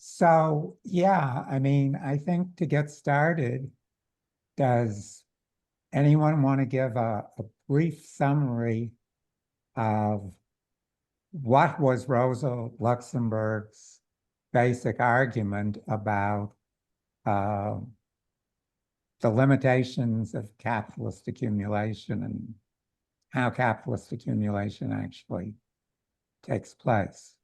So, yeah, I mean, I think to get started, does anyone want to give a brief summary of what was Rosa Luxemburg's basic argument about uh, the limitations of capitalist accumulation and how capitalist accumulation actually takes place?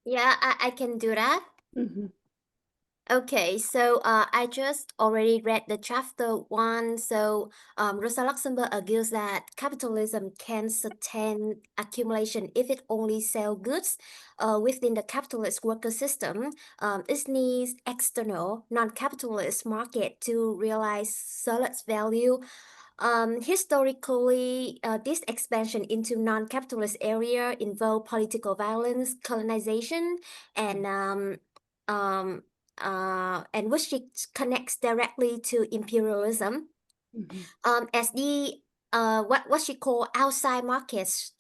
Yeah, I can do that. Mhm. Okay, so I just already read the chapter one. So Rosa Luxemburg argues that capitalism can sustain accumulation if it only sell goods within the capitalist worker system. It needs external, non-capitalist market to realize solid value. Historically, this expansion into non-capitalist area involved political violence, colonization, and um, and which it connects directly to imperialism. Mhm. As the what she call outside markets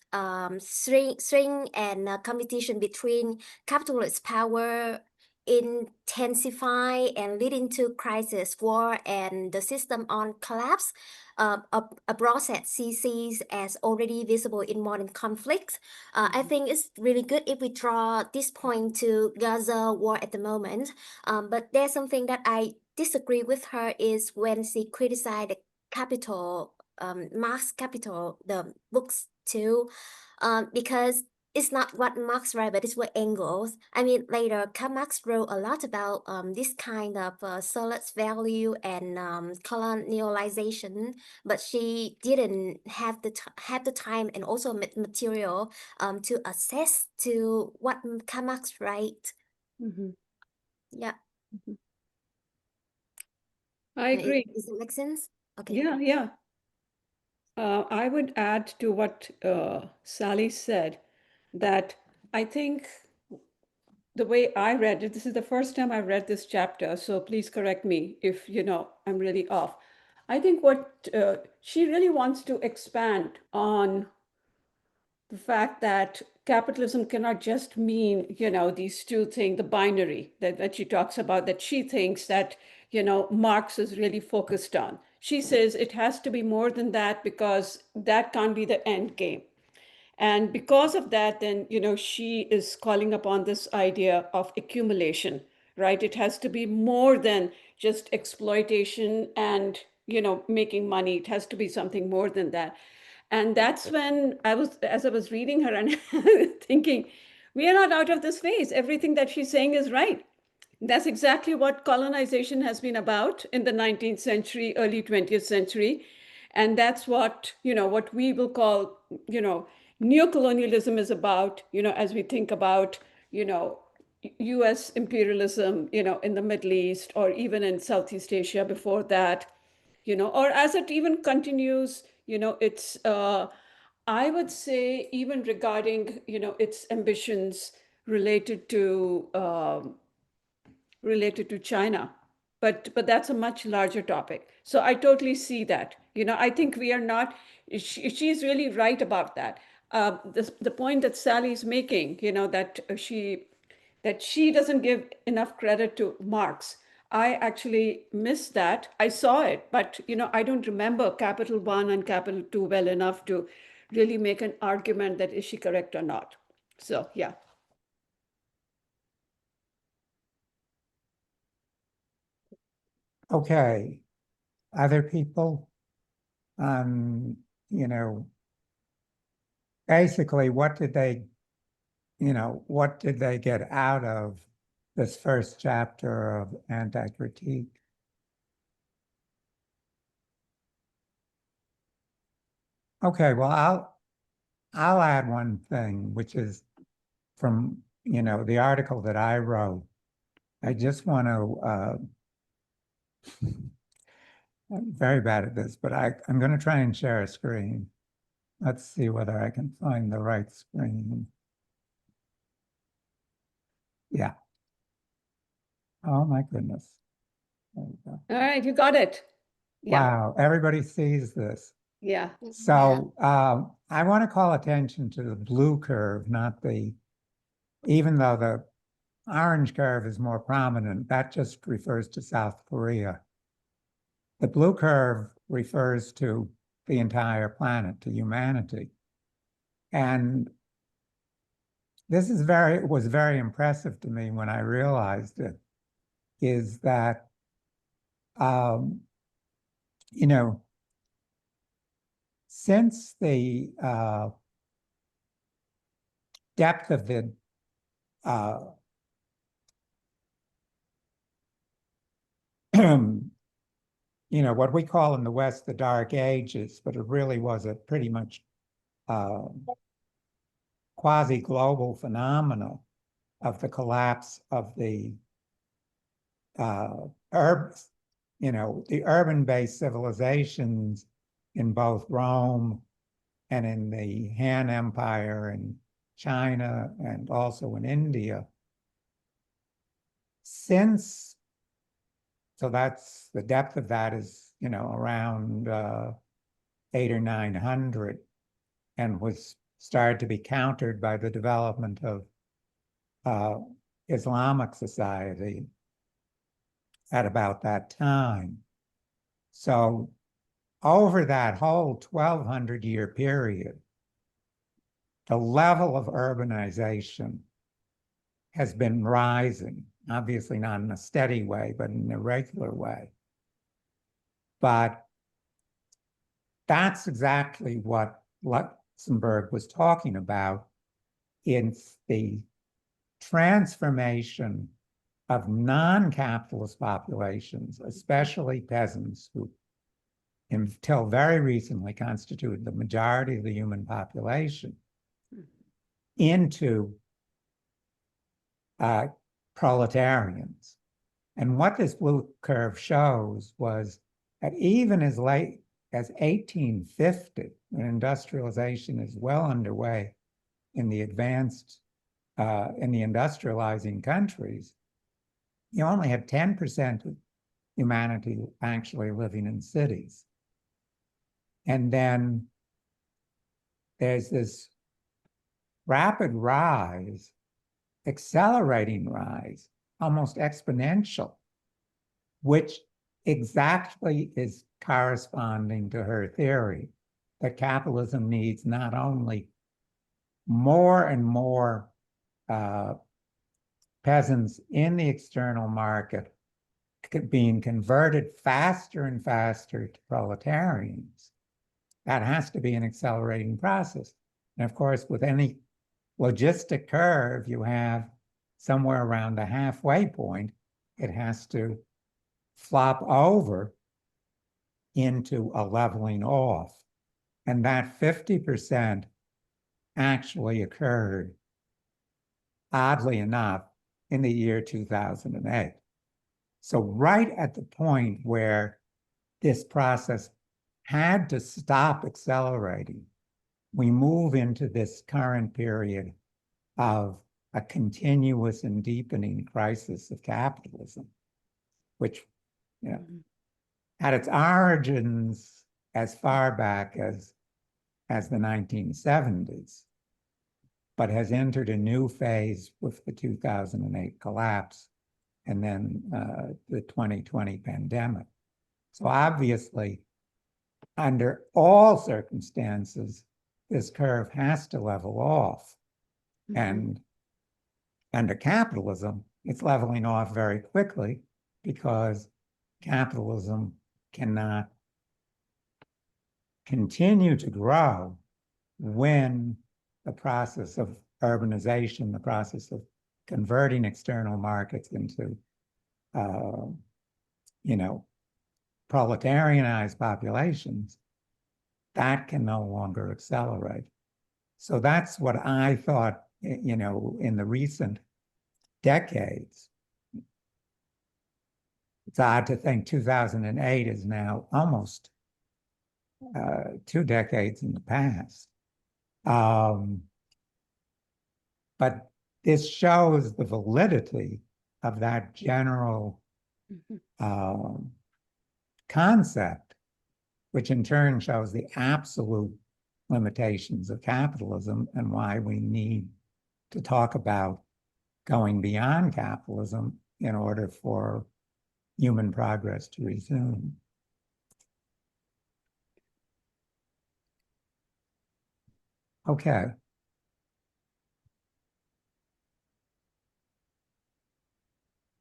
shrink and competition between capitalist power intensify and leading to crisis, war, and the system on collapse. A process she sees as already visible in modern conflicts. I think it's really good if we draw this point to Gaza war at the moment. But there's something that I disagree with her is when she criticized the capital, Marx Capital, the books too, because it's not what Marx wrote, but it's what Engels. I mean, later, Karl Marx wrote a lot about this kind of solid value and colonialization, but she didn't have have the time and also material to assess to what Karl Marx write. Mhm. Yeah, Mhm. I agree. does it make sense? Okay. Yeah, yeah. I would add to what Sally said that I think the way I read it, this is the first time I've read this chapter, so please correct me if I'm really off. I think what she really wants to expand on the fact that capitalism cannot just mean, these two things, the binary that she talks about, that she thinks that, Marx is really focused on. She says it has to be more than that because that can't be the end game. And because of that, then, she is calling upon this idea of accumulation, right? It has to be more than just exploitation and, making money. It has to be something more than that. And that's when as I was reading her and thinking, we are not out of this phase. Everything that she's saying is right. That's exactly what colonization has been about in the 19th century, early 20th century. And that's what we will call, neocolonialism is about, as we think about, you know, US imperialism, in the Middle East or even in Southeast Asia before that, or as it even continues, I would say even regarding, its ambitions related to China. But that's a much larger topic. So I totally see that. I think we are not. She's really right about that. The point that Sally's making, that she doesn't give enough credit to Marx. I actually missed that. I saw it, but I don't remember Capital One and Capital Two well enough to really make an argument that is she correct or not. So yeah. Okay, other people, um, you know, basically, what did they get out of this first chapter of Anti-Kritik? Okay, well, I'll add one thing, which is from, the article that I wrote. I just want to, I'm very bad at this, but I'm going to try and share a screen. Let's see whether I can find the right screen. Yeah. Oh my goodness. There we go. All right, you got it. Yeah. Wow, everybody sees this. Yeah. Yeah. So I want to call attention to the blue curve, not the, even though orange curve is more prominent. That just refers to South Korea. The blue curve refers to the entire planet, to humanity. And this is was very impressive to me when I realized it, is that, you know, since the depth of the you know, what we call in the West the Dark Ages, but it really was a pretty much quasi-global phenomena of the collapse of the you know, the urban-based civilizations in both Rome and in the Han Empire and China and also in India. So that's the depth of that is, you know, around 800 or 900, and was started to be countered by the development of Islamic society at about that time. So over that whole 1200-year period, the level of urbanization has been rising, obviously not in a steady way, but in a regular way. But that's exactly what Luxemburg was talking about in the transformation of non-capitalist populations, especially peasants, who until very recently constituted the majority of the human population, into proletarians. And what this blue curve shows was that even as late as 1850, when industrialization is well underway in the advanced, in the industrializing countries, you only had 10% of humanity actually living in cities. And then there's this rapid rise, accelerating rise, almost exponential, which exactly is corresponding to her theory that capitalism needs not only more and more peasants in the external market being converted faster and faster to proletarians. That has to be an accelerating process. And of course, with any logistic curve, you have somewhere around the halfway point, it has to flop over into a leveling off. And that 50% actually occurred, oddly enough, in the year 2008. So right at the point where this process had to stop accelerating, we move into this current period of a continuous and deepening crisis of capitalism, which, you know, had its origins as far back as the 1970s, but has entered a new phase with the 2008 collapse and then the 2020 pandemic. So obviously, under all circumstances, this curve has to level off. Mm-hmm. And under capitalism, it's leveling off very quickly because capitalism cannot continue to grow when the process of urbanization, the process of converting external markets into, you know, proletarianized populations, that can no longer accelerate. So that's what I thought, you know, in the recent decades. It's odd to think 2008 is now almost 2 decades in the past. But this shows the validity of that general concept, which in turn shows the absolute limitations of capitalism and why we need to talk about going beyond capitalism in order for human progress to resume. Okay.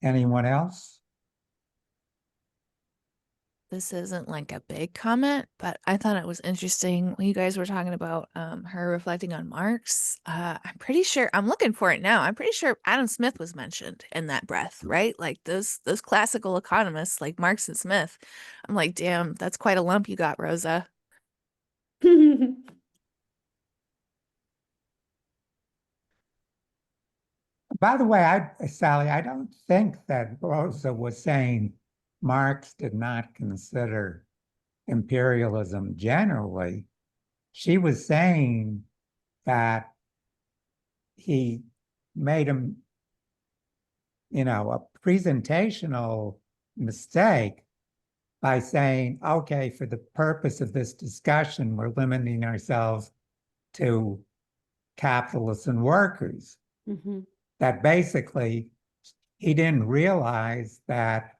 Anyone else? This isn't like a big comment, but I thought it was interesting when you guys were talking about her reflecting on Marx. I'm pretty sure, I'm looking for it now. I'm pretty sure Adam Smith was mentioned in that breath, right? Like those classical economists like Marx and Smith. I'm like, damn, that's quite a lump you got, Rosa. By the way, Sally, I don't think that Rosa was saying Marx did not consider imperialism generally. She was saying that he made a presentational mistake by saying, okay, for the purpose of this discussion, we're limiting ourselves to capitalists and workers. Mm-hmm. That basically he didn't realize that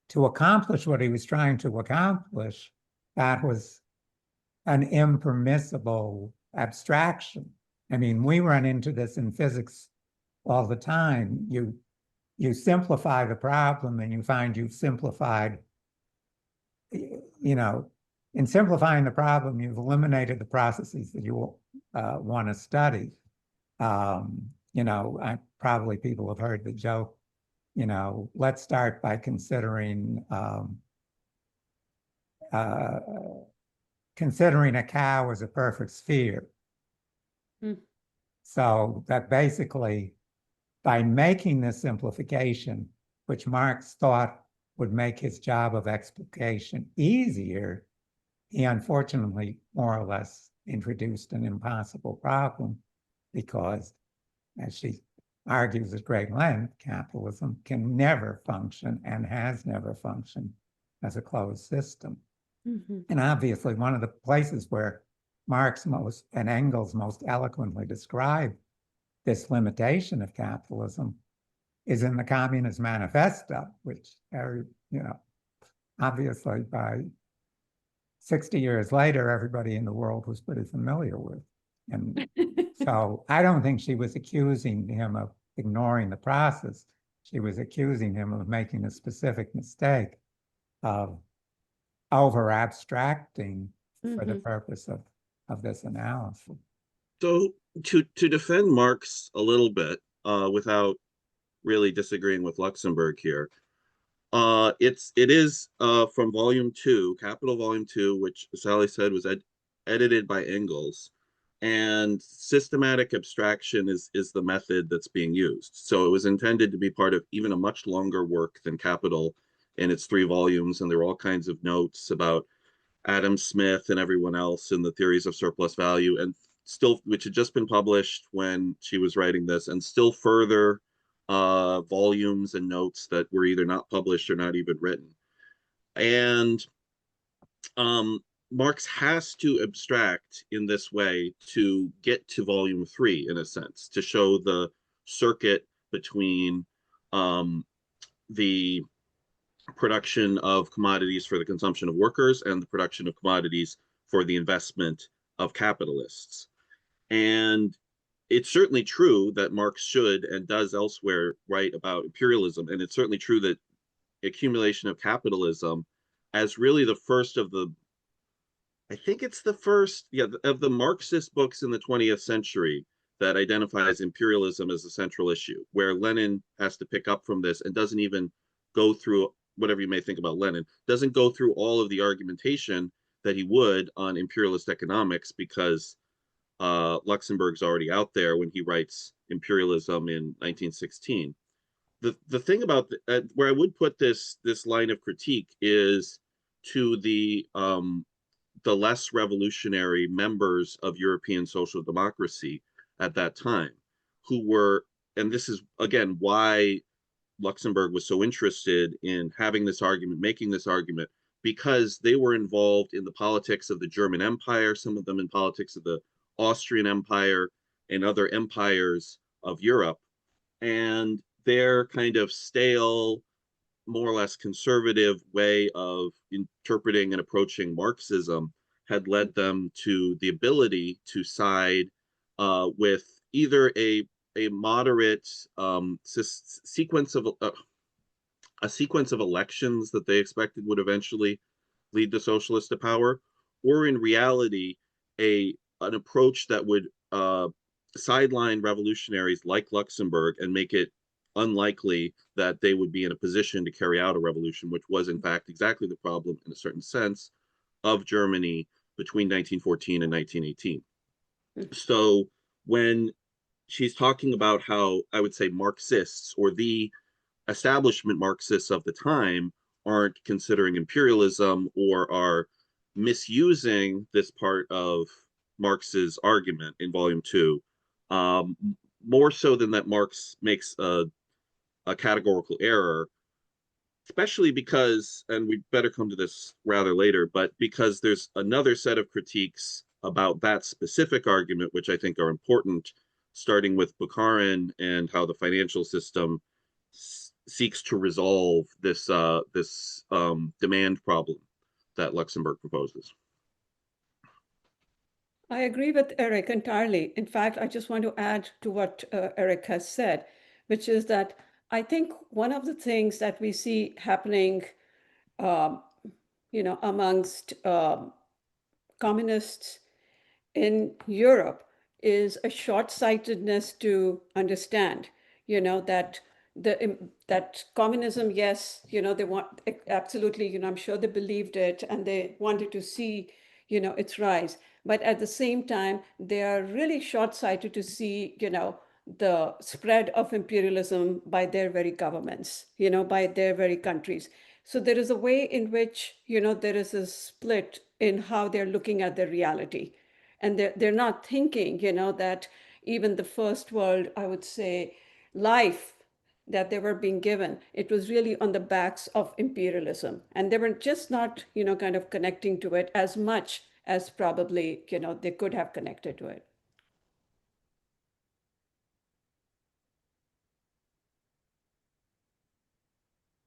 to accomplish what he was trying to accomplish, that was an impermissible abstraction. I mean, we run into this in physics all the time. You simplify the problem and you find you've simplified, in simplifying the problem, you've eliminated the processes that you want to study. Probably people have heard the joke, let's start by considering a cow as a perfect sphere. Mm. So that basically, by making this simplification, which Marx thought would make his job of explication easier, he unfortunately more or less introduced an impossible problem because, as she argues at great length, capitalism can never function and has never functioned as a closed system. Mm-hmm. And obviously, one of the places where Marx and Engels most eloquently describe this limitation of capitalism is in the Communist Manifesto, which, obviously by 60 years later, everybody in the world was pretty familiar with. And so I don't think she was accusing him of ignoring the process. She was accusing him of making a specific mistake of over abstracting for the purpose of this analysis. So to defend Marx a little bit, without really disagreeing with Luxemburg here, it is from volume 2, Capital volume 2, which Sally said was edited by Engels, and systematic abstraction is the method that's being used. So it was intended to be part of even a much longer work than Capital in its 3 volumes, and there were all kinds of notes about Adam Smith and everyone else in the theories of surplus value, and still, which had just been published when she was writing this, and still further volumes and notes that were either not published or not even written. And Marx has to abstract in this way to get to volume 3, in a sense, to show the circuit between the production of commodities for the consumption of workers and the production of commodities for the investment of capitalists. And it's certainly true that Marx should and does elsewhere write about imperialism. And it's certainly true that accumulation of capitalism as really the first of the, I think it's the first, of the Marxist books in the 20th century that identifies imperialism as a central issue, where Lenin has to pick up from this and doesn't even go through, whatever you may think about Lenin, doesn't go through all of the argumentation that he would on imperialist economics, because Luxemburg's already out there when he writes Imperialism in 1916. The thing about where I would put this line of critique is to the less revolutionary members of European social democracy at that time, who were, and this is again why Luxemburg was so interested in having this argument, making this argument, because they were involved in the politics of the German Empire, some of them in politics of the Austrian Empire and other empires of Europe, and their kind of stale, more or less conservative way of interpreting and approaching Marxism had led them to the ability to side with either a moderate sequence of a sequence of elections that they expected would eventually lead the socialists to power, or in reality, an approach that would sideline revolutionaries like Luxemburg and make it unlikely that they would be in a position to carry out a revolution, which was in fact exactly the problem in a certain sense of Germany between 1914 and 1918. So when she's talking about how, I would say, Marxists or the establishment Marxists of the time aren't considering imperialism or are misusing this part of Marx's argument in volume 2, more so than that Marx makes a categorical error, especially because, and we better come to this rather later, but because there's another set of critiques about that specific argument, which I think are important, starting with Bukharin and how the financial system seeks to resolve this demand problem that Luxemburg proposes. I agree with Eric entirely. In fact, I just want to add to what Eric has said, which is that I think one of the things that we see happening, amongst communists in Europe is a short-sightedness to understand, that that communism, yes, they want absolutely, I'm sure they believed it and they wanted to see, its rise. But at the same time, they are really short-sighted to see, the spread of imperialism by their very governments, by their very countries. So there is a way in which, there is a split in how they're looking at the reality. And they're not thinking, that even the first world, I would say, life that they were being given, it was really on the backs of imperialism. And they were just not, kind of connecting to it as much as probably, they could have connected to it.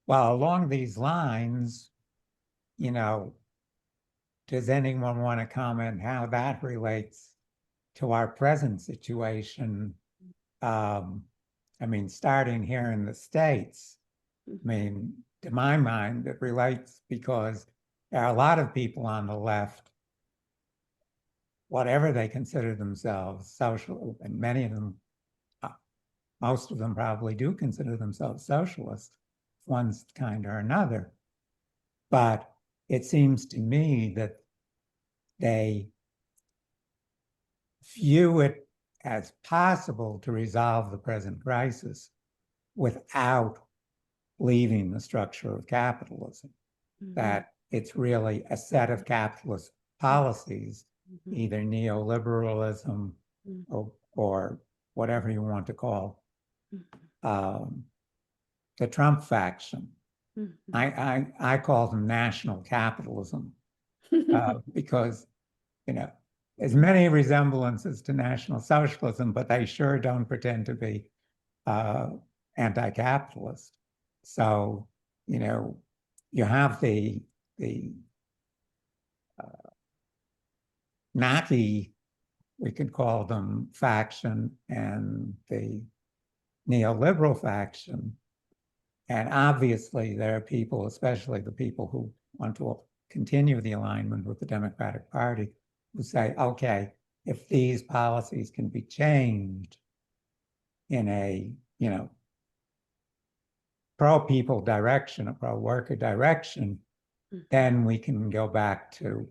Well, along these lines, does anyone want to comment how that relates to our present situation? I mean, starting here in the States, I mean, to my mind, it relates because there are a lot of people on the left, whatever they consider themselves, social, and many of them, most of them probably do consider themselves socialist, one kind or another. But it seems to me that they view it as possible to resolve the present crisis without leaving the structure of capitalism, that it's really a set of capitalist policies, either neoliberalism or whatever you want to call the Trump faction. I call them national capitalism because, there's many resemblances to National Socialism, but they sure don't pretend to be anti-capitalist. So, you have the Nazi, we could call them, faction, and the neoliberal faction. And obviously there are people, especially the people who want to continue the alignment with the Democratic Party, who say, okay, if these policies can be changed in a, pro-people direction, a pro-worker direction, then we can go back to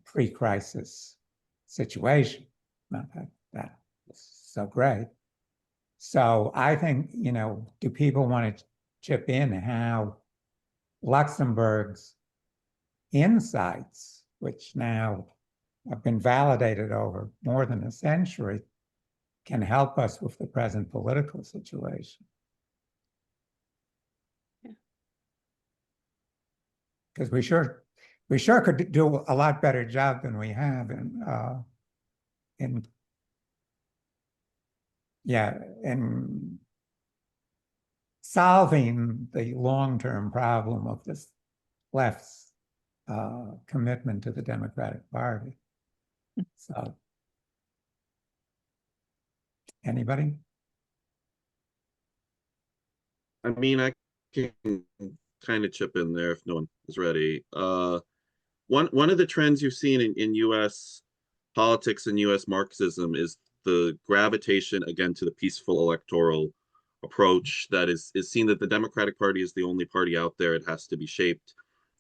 pre-crisis situation. Not that that's so great. So I think, do people want to chip in how Luxemburg's insights, which now have been validated over more than a century, can help us with the present political situation? Because we sure could do a lot better job than we have in yeah, and solving the long-term problem of this left's commitment to the Democratic Party. So, anybody? I mean, I can kind of chip in there if no one is ready. One of the trends you've seen in U.S. politics and U.S. Marxism is the gravitation again to the peaceful electoral approach that is seen that the Democratic Party is the only party out there. It has to be shaped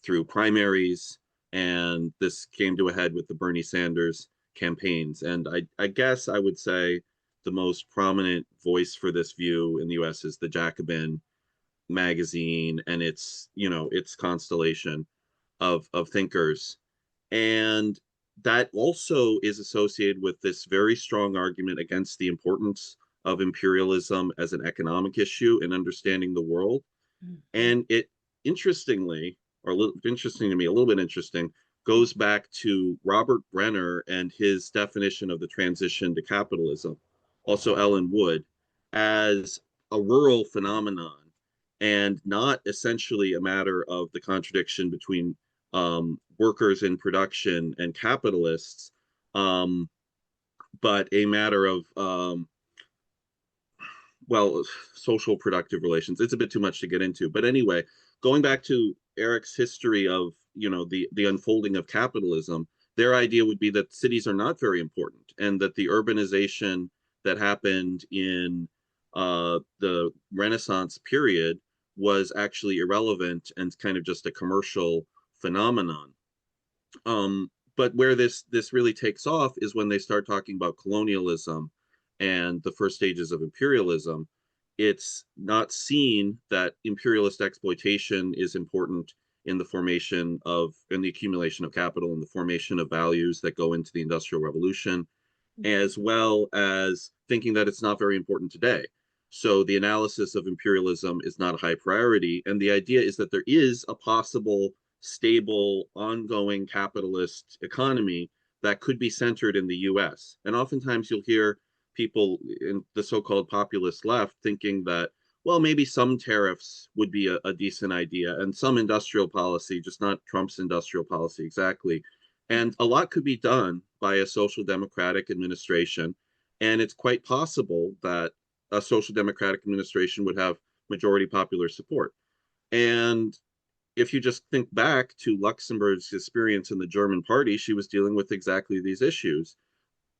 through primaries, and this came to a head with the Bernie Sanders campaigns. And I guess I would say the most prominent voice for this view in the U.S. is the Jacobin magazine and its constellation of thinkers. And that also is associated with this very strong argument against the importance of imperialism as an economic issue in understanding the world. And it interestingly, or interesting to me, a little bit interesting, goes back to Robert Brenner and his definition of the transition to capitalism, also Ellen Wood, as a rural phenomenon and not essentially a matter of the contradiction between workers in production and capitalists, but a matter of well, social productive relations. It's a bit too much to get into, but anyway, going back to Eric's history of the unfolding of capitalism, their idea would be that cities are not very important, and that the urbanization that happened in the Renaissance period was actually irrelevant and kind of just a commercial phenomenon. But where this really takes off is when they start talking about colonialism and the first stages of imperialism. It's not seen that imperialist exploitation is important in the formation of, in the accumulation of capital and the formation of values that go into the Industrial Revolution, as well as thinking that it's not very important today. So the analysis of imperialism is not a high priority. And the idea is that there is a possible, stable, ongoing capitalist economy that could be centered in the US. And oftentimes you'll hear people in the so-called populist left thinking that, well, maybe some tariffs would be a decent idea and some industrial policy, just not Trump's industrial policy exactly. And a lot could be done by a social democratic administration. And it's quite possible that a social democratic administration would have majority popular support. And if you just think back to Luxemburg's experience in the German party, she was dealing with exactly these issues.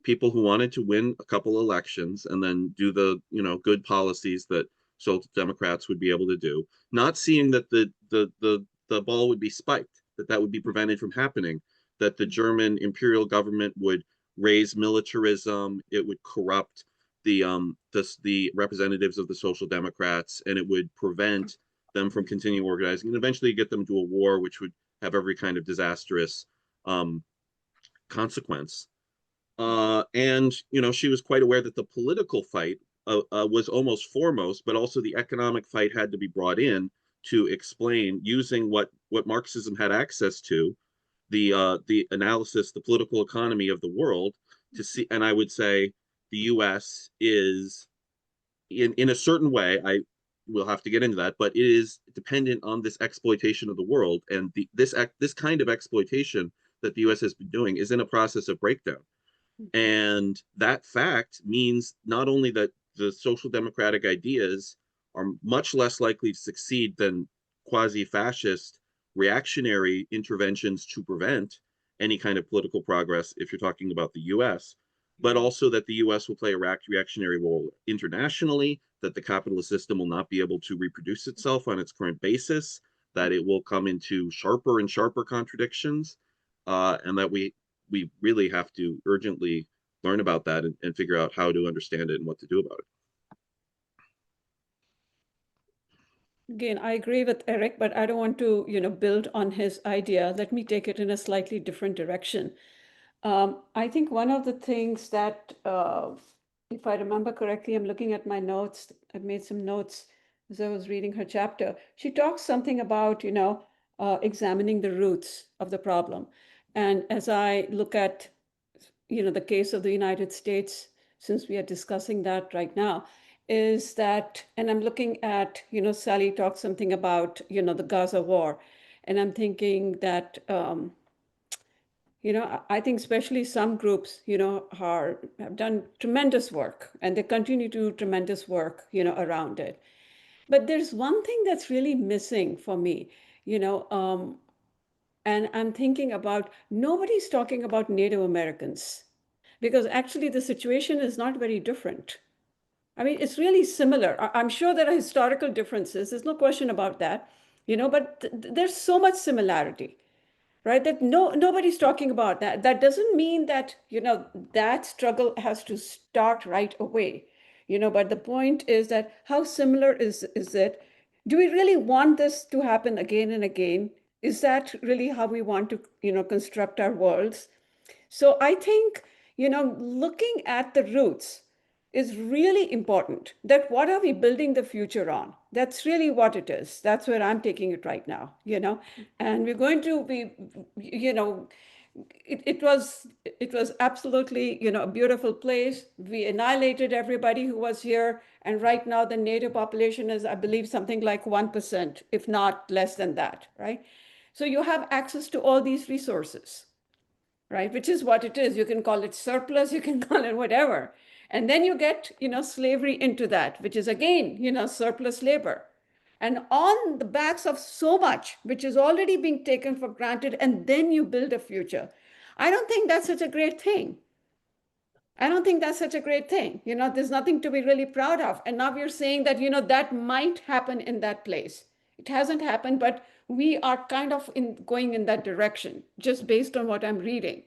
People who wanted to win a couple elections and then do the good policies that social democrats would be able to do, not seeing that the ball would be spiked, that would be prevented from happening, that the German imperial government would raise militarism, it would corrupt the representatives of the social democrats, and it would prevent them from continuing organizing and eventually get them to a war which would have every kind of disastrous consequence. And she was quite aware that the political fight was almost foremost, but also the economic fight had to be brought in to explain, using what Marxism had access to, the analysis, the political economy of the world, to see. And I would say the U.S. is, in a certain way, I will have to get into that, but it is dependent on this exploitation of the world, and this kind of exploitation that the U.S. has been doing is in a process of breakdown. And that fact means not only that the social democratic ideas are much less likely to succeed than quasi-fascist reactionary interventions to prevent any kind of political progress if you're talking about the US, but also that the US will play a reactionary role internationally, that the capitalist system will not be able to reproduce itself on its current basis, that it will come into sharper and sharper contradictions, and that we really have to urgently learn about that and figure out how to understand it and what to do about it. Again, I agree with Eric, but I don't want to, build on his idea. Let me take it in a slightly different direction. I think one of the things that, if I remember correctly, I'm looking at my notes. I've made some notes as I was reading her chapter. She talks something about, examining the roots of the problem. And as I look at, the case of the United States since we are discussing that right now, is that, and I'm looking at, Sally talked something about, the Gaza war, and I'm thinking that, I think especially some groups, have done tremendous work, and they continue to do tremendous work, around it. But there's one thing that's really missing for me, and I'm thinking about, nobody's talking about Native Americans, because actually the situation is not very different. I mean, it's really similar. I'm sure there are historical differences. There's no question about that, but there's so much similarity, right? That nobody's talking about that. That doesn't mean that, that struggle has to start right away, but the point is that how similar is it? Do we really want this to happen again and again? Is that really how we want to, construct our worlds? So I think, looking at the roots is really important. That what are we building the future on? That's really what it is. That's where I'm taking it right now, and we're going to be, it was absolutely, a beautiful place. We annihilated everybody who was here. And right now the native population is, I believe, something like 1%, if not less than that, right? So you have access to all these resources, right? Which is what it is. You can call it surplus, you can call it whatever. And then you get, slavery into that, which is again, surplus labor. And on the backs of so much, which is already being taken for granted, and then you build a future. I don't think that's such a great thing. I don't think that's such a great thing. There's nothing to be really proud of. And now we're saying that, that might happen in that place. It hasn't happened, but we are kind of going in that direction, just based on what I'm reading.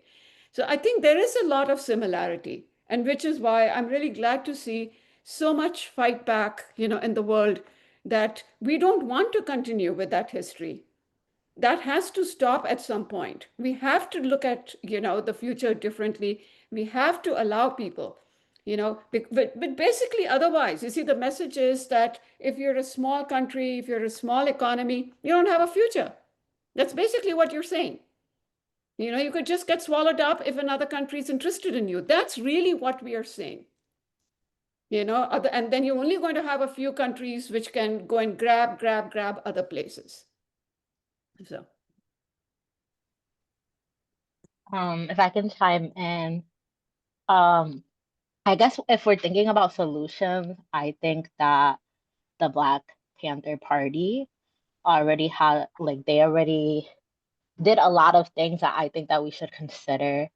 So I think there is a lot of similarity, and which is why I'm really glad to see so much fight back, in the world, that we don't want to continue with that history. That has to stop at some point. We have to look at, the future differently. We have to allow people, but basically otherwise, you see, the message is that if you're a small country, if you're a small economy, you don't have a future. That's basically what you're saying. You could just get swallowed up if another country is interested in you. That's really what we are saying. And then you're only going to have a few countries which can go and grab other places. So. If I can chime in, I guess if we're thinking about solutions, I think that the Black Panther Party already they already did a lot of things that I think that we should consider,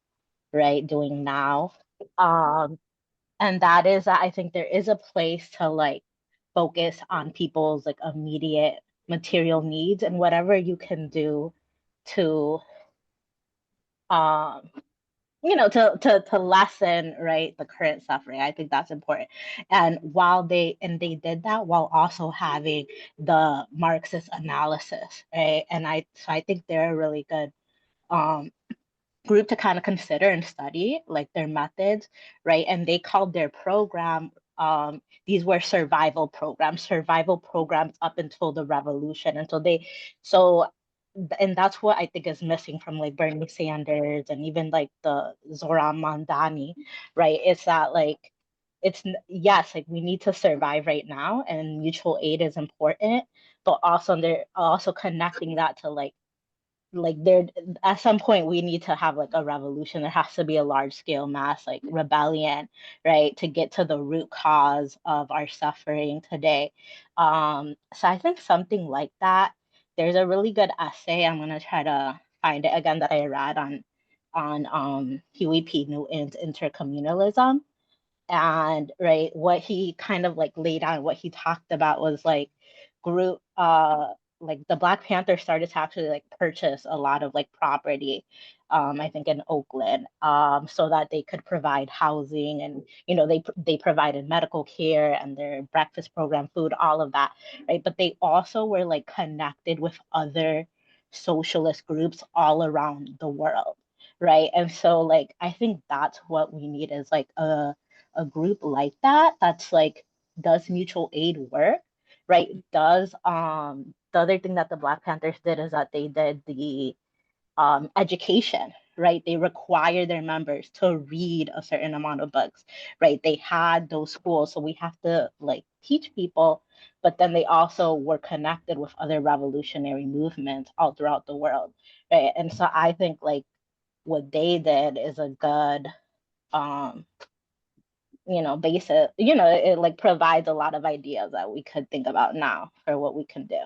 right, doing now. And that is that I think there is a place to focus on people's immediate material needs, and whatever you can do to to lessen, right, the current suffering. I think that's important. And they did that while also having the Marxist analysis, right? And I think they're a really good group to kind of consider and study their methods, right? And they called their program, these were survival programs up until the revolution. And that's what I think is missing from Bernie Sanders and even the Zoran Mandani, right? It's that yes, we need to survive right now, and mutual aid is important, but also they're also connecting that to there at some point we need to have a revolution. There has to be a large scale mass rebellion, right, to get to the root cause of our suffering today. So I think something like that. There's a really good essay, I'm gonna try to find it again, that I read on Huey P. Newton's intercommunalism. And right, what he kind of laid out, what he talked about was group the Black Panther started to actually purchase a lot of property, I think in Oakland, so that they could provide housing, and they provided medical care and their breakfast program, food, all of that, right? But they also were connected with other socialist groups all around the world, right? And so I think that's what we need, is a group like that, that's does mutual aid work, right? Does the other thing that the Black Panthers did is that they did the education, right? They require their members to read a certain amount of books, right? They had those schools, so we have to like teach people, but then they also were connected with other revolutionary movements all throughout the world, right? And so I think like what they did is a good basis, it like provides a lot of ideas that we could think about now for what we can do.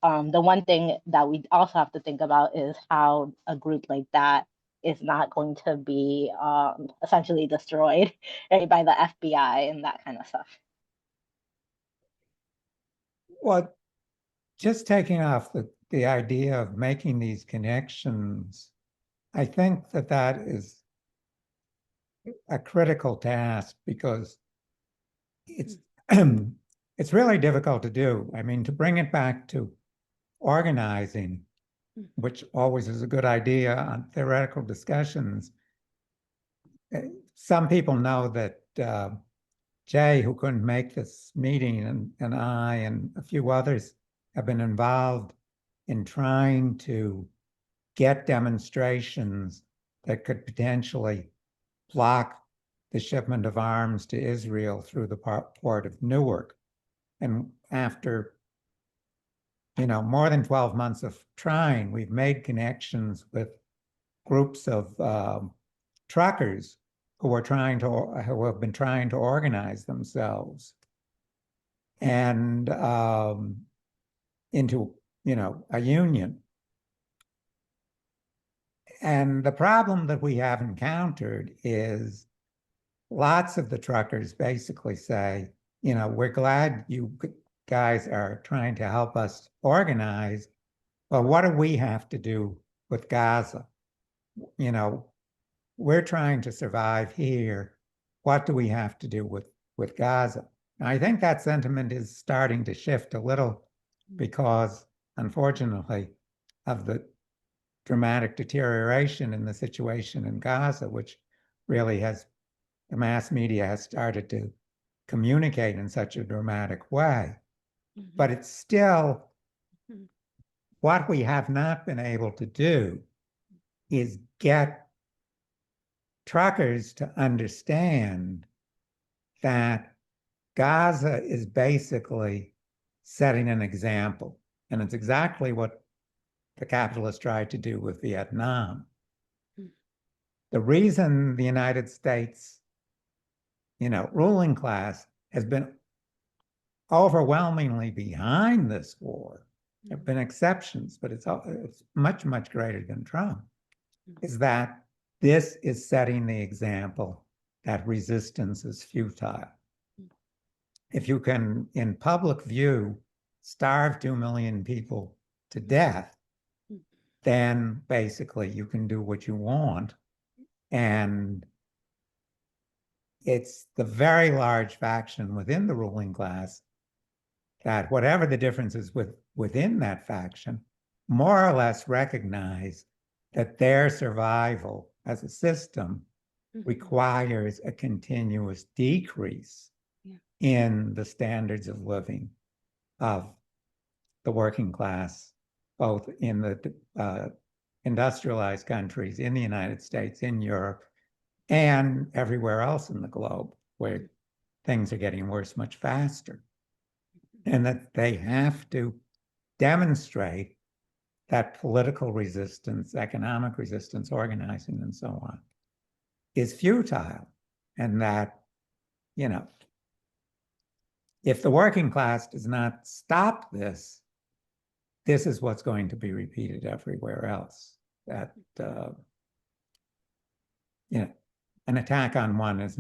The one thing that we also have to think about is how a group like that is not going to be essentially destroyed, right, by the FBI and that kind of stuff. Well, just taking off the idea of making these connections, I think that is a critical task because it's it's really difficult to do. I mean, to bring it back to organizing, which always is a good idea on theoretical discussions. Some people know that Jay, who couldn't make this meeting, and I and a few others have been involved in trying to get demonstrations that could potentially block the shipment of arms to Israel through the port of Newark. And after, more than 12 months of trying, we've made connections with groups of truckers who have been trying to organize themselves and into, a union. And the problem that we have encountered is lots of the truckers basically say, we're glad you guys are trying to help us organize, but what do we have to do with Gaza? We're trying to survive here. What do we have to do with Gaza? And I think that sentiment is starting to shift a little because, unfortunately, of the dramatic deterioration in the situation in Gaza, which really the mass media has started to communicate in such a dramatic way. But it's still, what we have not been able to do is get truckers to understand that Gaza is basically setting an example. And it's exactly what the capitalists tried to do with Vietnam. The reason the United States, ruling class has been overwhelmingly behind this war, there have been exceptions, but it's much, much greater than Trump, is that this is setting the example that resistance is futile. If you can, in public view, starve 2 million people to death, then basically you can do what you want. And it's the very large faction within the ruling class that, whatever the differences within that faction, more or less recognize that their survival as a system requires a continuous decrease in the standards of living of the working class, both in the industrialized countries, in the United States, in Europe, and everywhere else in the globe, where things are getting worse much faster. And that they have to demonstrate that political resistance, economic resistance, organizing, and so on, is futile. And that, if the working class does not stop this, this is what's going to be repeated everywhere else. That, an attack on one is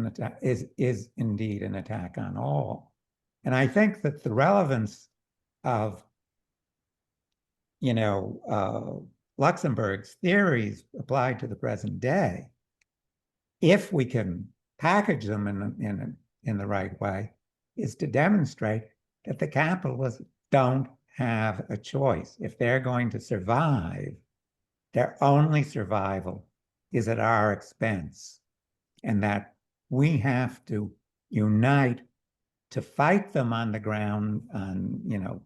indeed an attack on all. And I think that the relevance of, Luxemburg's theories applied to the present day, if we can package them in the right way, is to demonstrate that the capitalists don't have a choice. If they're going to survive, their only survival is at our expense, and that we have to unite to fight them on the ground, on,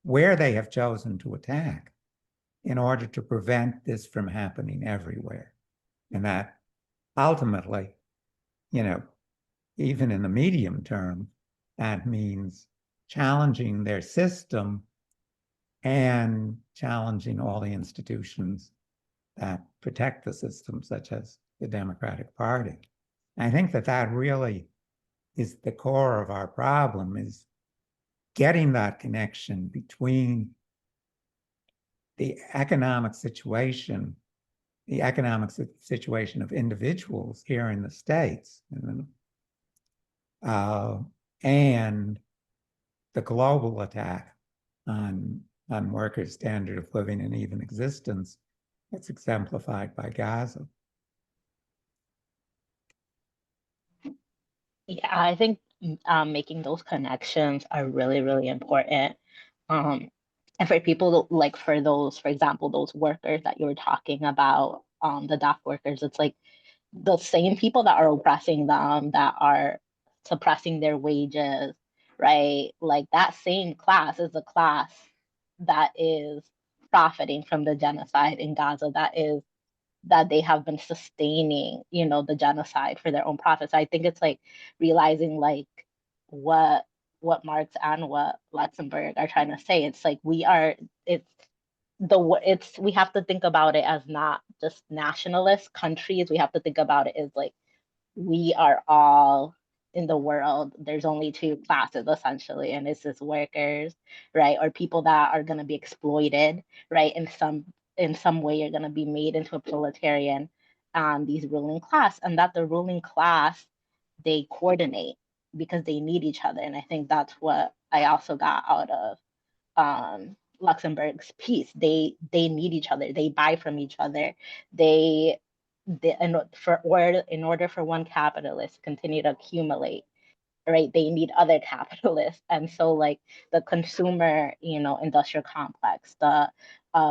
where they have chosen to attack, in order to prevent this from happening everywhere. And that ultimately, even in the medium term, that means challenging their system and challenging all the institutions that protect the system, such as the Democratic Party. I think that really is the core of our problem, is getting that connection between the economic situation of individuals here in the States, and the global attack on workers' standard of living and even existence that's exemplified by Gaza. Yeah, I think making those connections are really, really important. And for people like for example, those workers that you were talking about, the dock workers, it's like the same people that are oppressing them, that are suppressing their wages, right? Like that same class is the class that is profiting from the genocide in Gaza, that they have been sustaining, the genocide for their own profits. I think it's like realizing like what Marx and what Luxemburg are trying to say. It's like we have to think about it as not just nationalist countries. We have to think about it as like we are all in the world. There's only two classes essentially, and it's just workers, right? Or people that are going to be exploited, right? In some way, you're going to be made into a proletarian, these ruling class, and that the ruling class, they coordinate because they need each other. And I think that's what I also got out of Luxemburg's piece. They need each other. They buy from each other. In order for one capitalist to continue to accumulate, right, they need other capitalists. And so like the consumer, industrial complex, the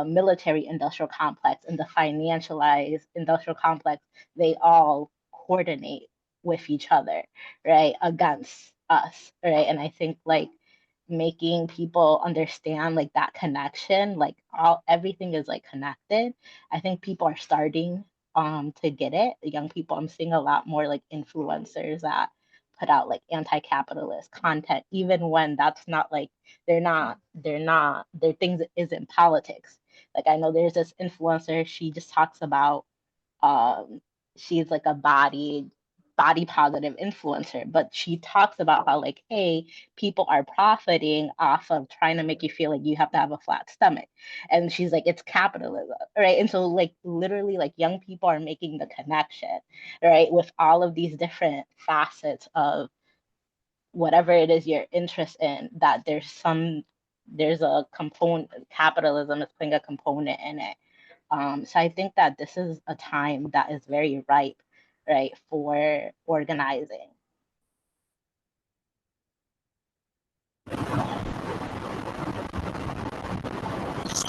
military industrial complex, and the financialized industrial complex, they all coordinate with each other, right, against us, right? And I think like making people understand like that connection, like everything is like connected. I think people are starting to get it. The young people, I'm seeing a lot more like influencers that put out like anti-capitalist content, even when that's not like their things isn't politics. Like I know there's this influencer, she just talks about she's like a body positive influencer, but she talks about how like, hey, people are profiting off of trying to make you feel like you have to have a flat stomach. And she's like, it's capitalism, right? And so like literally like young people are making the connection, right, with all of these different facets of whatever it is you're interested in, that there's a component, capitalism is playing a component in it. So I think that this is a time that is very ripe, right, for organizing.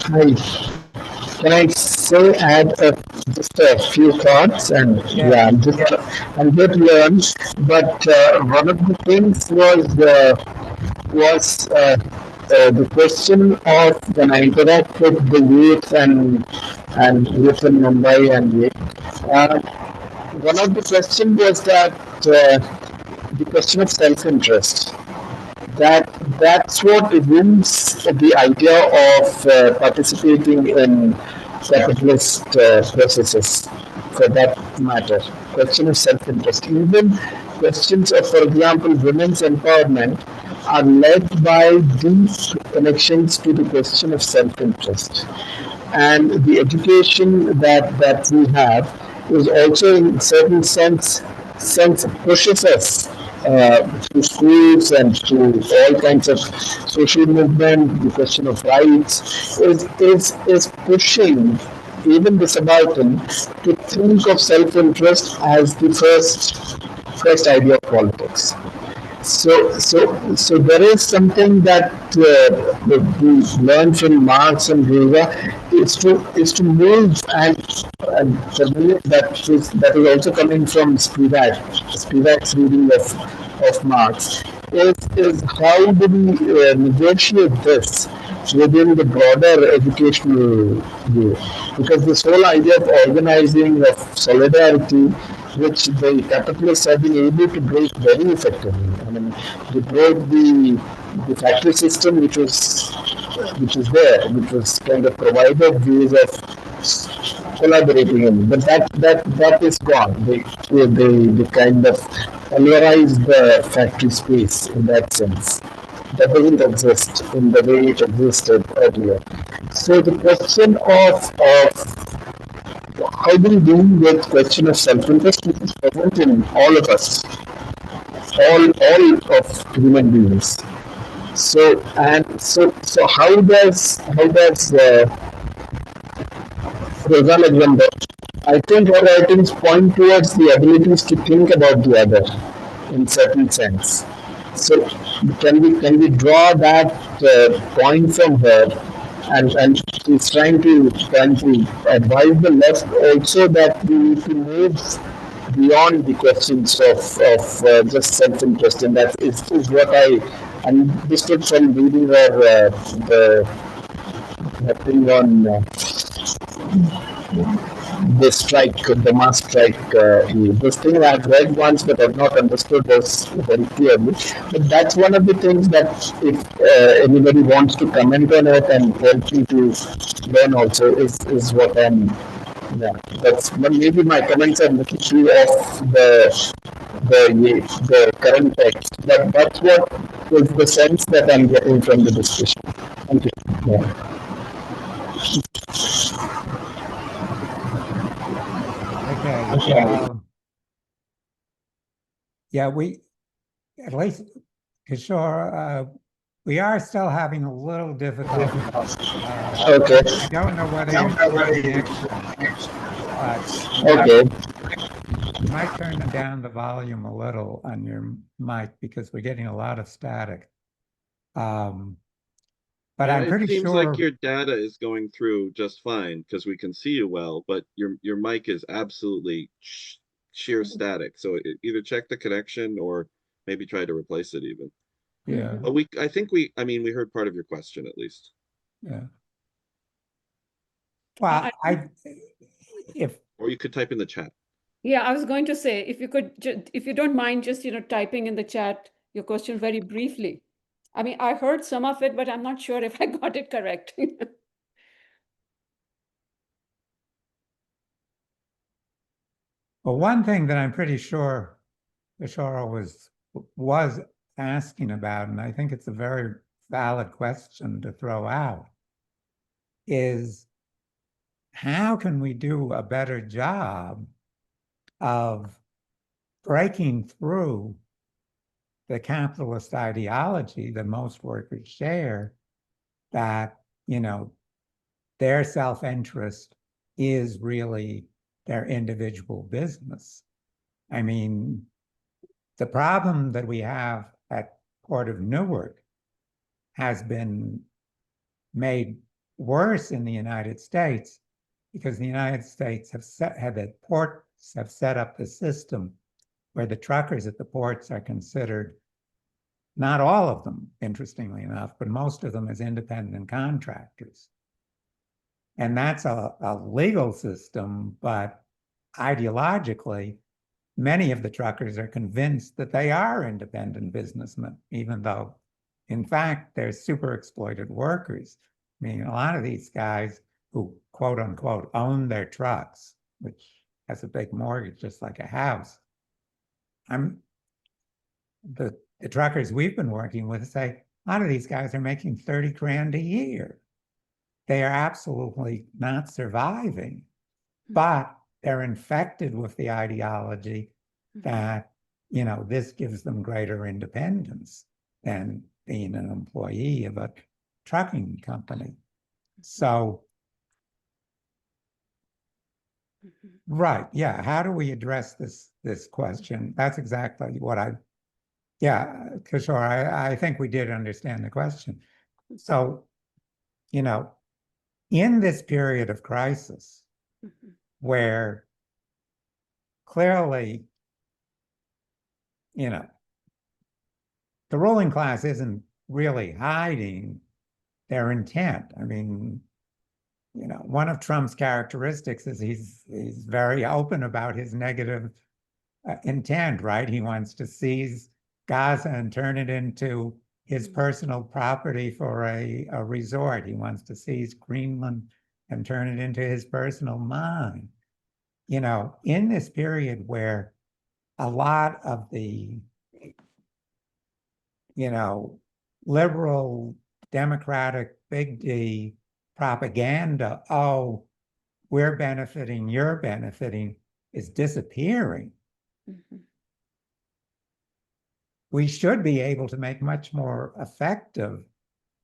Hi. Can I say add just a few thoughts? And yeah, I'm good learn. But one of the things was the question of when I interact with the youth and youth in Mumbai and one of the questions was that the question of self-interest. That's what ruins the idea of participating in capitalist processes, for that matter. Question of self-interest. Even questions of, for example, women's empowerment are led by deep connections to the question of self-interest. And the education that we have is also in certain sense pushes us through schools and through all kinds of social movement. The question of rights is pushing even the subaltern to think of self-interest as the first idea of politics. So there is something that we learn from Marx and Rosa is to move, and for me that is also coming from Spivak's reading of Marx, is how do we negotiate this within the broader educational view. Because this whole idea of organizing, of solidarity, which the capitalists have been able to break very effectively. I mean, they broke the factory system, which was there, which was kind of provided ways of collaborating in. But that is gone. They kind of polarized the factory space in that sense. That doesn't exist in the way it existed earlier. So the question of how do we deal with question of self-interest, which is present in all of us, all of human beings. So how does Rosa Luxemburg? I think her writings point towards the abilities to think about the other in certain sense. So can we draw that point from her, and she's trying to advise the left also that we need to move beyond the questions of just self-interest, and that is what I understood from reading her the thing on the strike, the mass strike. This thing I've read once, but I've not understood this very clearly. But that's one of the things that if anybody wants to comment on it and help me to learn also is what I'm. Yeah, that's maybe my comments are little too off the current text, but that's what is the sense that I'm getting from the discussion. Thank you. Yeah. Okay. Yeah, we, at least, Kishore, we are still having a little difficulty. Okay. I don't know whether you're connection, but Okay. you might turn down the volume a little on your mic because we're getting a lot of static. But Yeah, I'm pretty it seems sure like your data is going through just fine because we can see you well, but your mic is absolutely sheer static. So either check the connection or maybe try to replace it even. yeah, But I mean, we heard part of your question at least. yeah. Well, if Or you could type in the chat. Yeah, I was going to say, if you could, if you don't mind, just typing in the chat your question very briefly. I mean, I heard some of it, but I'm not sure if I got it correct. well, one thing that I'm pretty sure Bashara was asking about, and I think it's a very valid question to throw out, is how can we do a better job of breaking through the capitalist ideology that most workers share, that, their self-interest is really their individual business. I mean, the problem that we have at Port of Newark has been made worse in the United States because the United States the ports have set up the system where the truckers at the ports are considered, not all of them, interestingly enough, but most of them as independent contractors. And that's a legal system, but ideologically, many of the truckers are convinced that they are independent businessmen, even though, in fact, they're super exploited workers. I mean, a lot of these guys who, quote unquote, own their trucks, which has a big mortgage just like a house. The truckers we've been working with say a lot of these guys are making 30 grand a year. They are absolutely not surviving, but they're infected with the ideology that, this gives them greater independence than being an employee of a trucking company. So, right, yeah, how do we address this question? That's exactly what Kishore, I think we did understand the question. So, in this period of crisis, where clearly, the ruling class isn't really hiding their intent. I mean, one of Trump's characteristics is he's very open about his negative intent, right? He wants to seize Gaza and turn it into his personal property for a resort. He wants to seize Greenland and turn it into his personal mine. In this period where a lot of the, liberal, democratic, big D propaganda, oh, we're benefiting, you're benefiting, is disappearing. Mhm. We should be able to make much more effective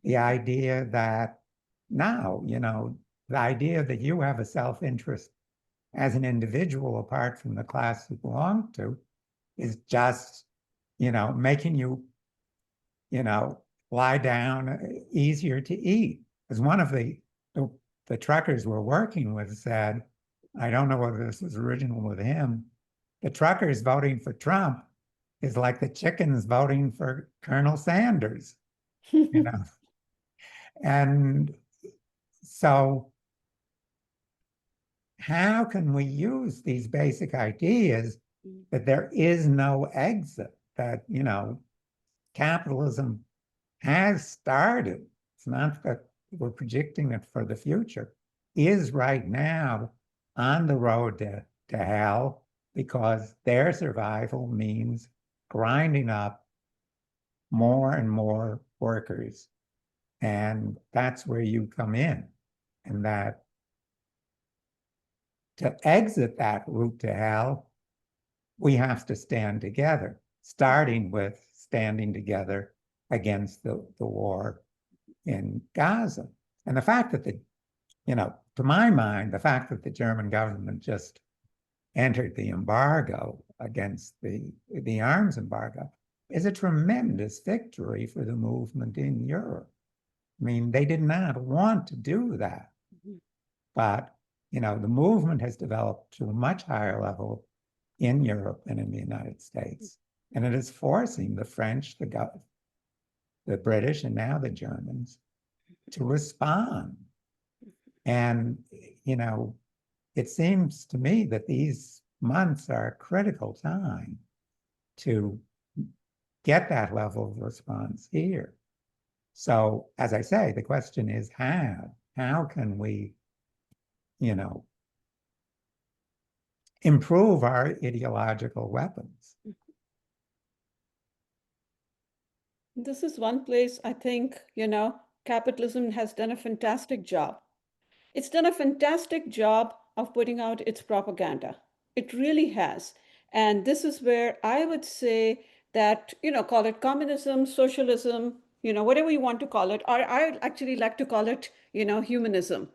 the idea that now, the idea that you have a self-interest as an individual apart from the class you belong to is just, making you, lie down easier to eat. As one of the truckers we're working with said, I don't know whether this was original with him, the truckers voting for Trump is like the chickens voting for Colonel Sanders, And so how can we use these basic ideas that there is no exit, that, capitalism has started? It's not that we're predicting it for the future, is right now on the road to hell, because their survival means grinding up more and more workers. And that's where you come in, and that to exit that route to hell, we have to stand together, starting with standing together against the war in Gaza. And the fact that to my mind, the fact that the German government just entered the embargo against the arms embargo is a tremendous victory for the movement in Europe. I mean, they did not want to do that, but the movement has developed to a much higher level in Europe and in the United States, and it is forcing the French, the British, and now the Germans to respond. And it seems to me that these months are a critical time to get that level of response here. So, as I say, the question is how can we, improve our ideological weapons? This is one place I think, capitalism has done a fantastic job. It's done a fantastic job of putting out its propaganda. It really has. And this is where I would say that, call it communism, socialism, whatever you want to call it, or I actually like to call it, humanism,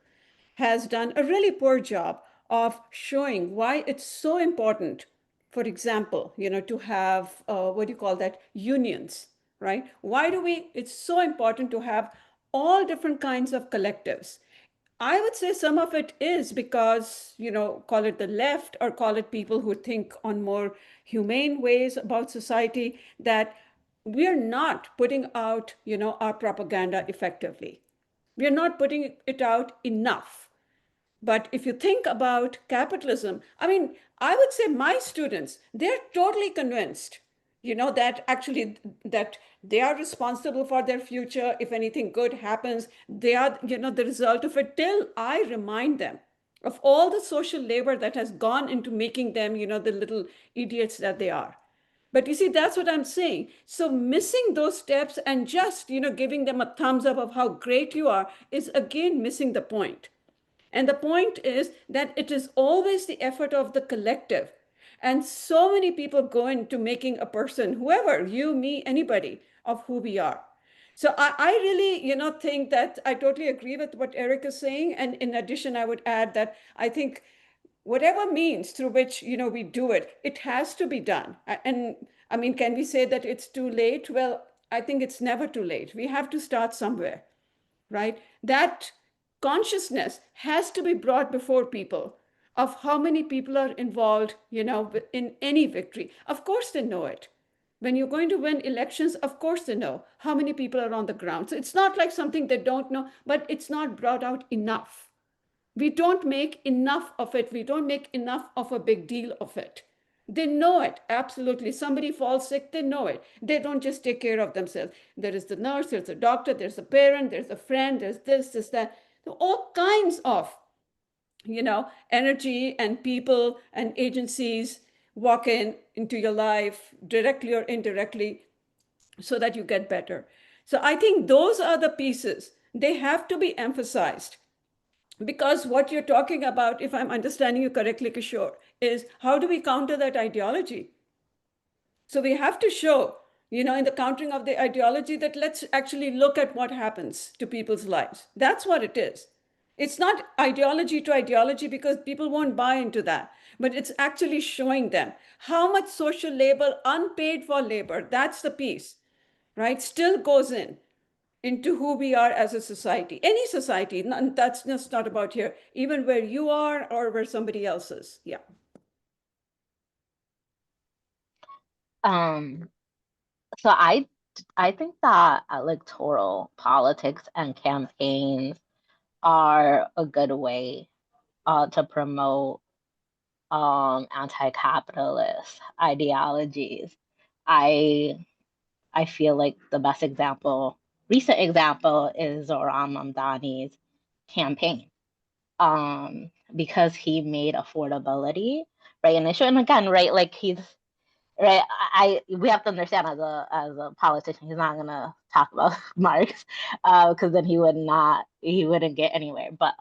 has done a really poor job of showing why it's so important, for example, to have, what do you call that, unions, right? Why do it's so important to have all different kinds of collectives. I would say some of it is because, call it the left or call it people who think on more humane ways about society, that we're not putting out, our propaganda effectively. We're not putting it out enough. But if you think about capitalism, I mean, I would say my students, they're totally convinced, that actually that they are responsible for their future. If anything good happens, they are, the result of it, till I remind them of all the social labor that has gone into making them, the little idiots that they are. But you see, that's what I'm saying. So missing those steps and just, giving them a thumbs up of how great you are is again missing the point. And the point is that it is always the effort of the collective. And so many people go into making a person, whoever, you, me, anybody, of who we are. So I really, think that I totally agree with what Eric is saying. And in addition, I would add that I think whatever means through which, we do it, it has to be done. And I mean, can we say that it's too late? Well, I think it's never too late. We have to start somewhere, right? That consciousness has to be brought before people of how many people are involved, in any victory. Of course they know it, When you're going to win elections, of course they know how many people are on the ground. So it's not like something they don't know, but it's not brought out enough. We don't make enough of it. We don't make enough of a big deal of it. They know it, absolutely. Somebody falls sick, they know it. They don't just take care of themselves. There is the nurse, there's the doctor, there's a parent, there's a friend, there's this, that. All kinds of, energy and people and agencies walk into your life directly or indirectly so that you get better. So I think those are the pieces. They have to be emphasized. Because what you're talking about, if I'm understanding you correctly, Kishore, is how do we counter that ideology? So we have to show, in the countering of the ideology, that let's actually look at what happens to people's lives. That's what it is. It's not ideology to ideology because people won't buy into that, but it's actually showing them how much social labor, unpaid for labor, that's the piece, right, still goes into who we are as a society, any society. That's just not about here, even where you are or where somebody else is. Yeah. So I think that electoral politics and campaigns are a good way to promote anti-capitalist ideologies. I feel like the best recent example is Zohran Mamdani's campaign, because he made affordability, right, an issue. And again, right, like he's right. We have to understand as a politician, he's not gonna talk about Marx, because then he wouldn't get anywhere. But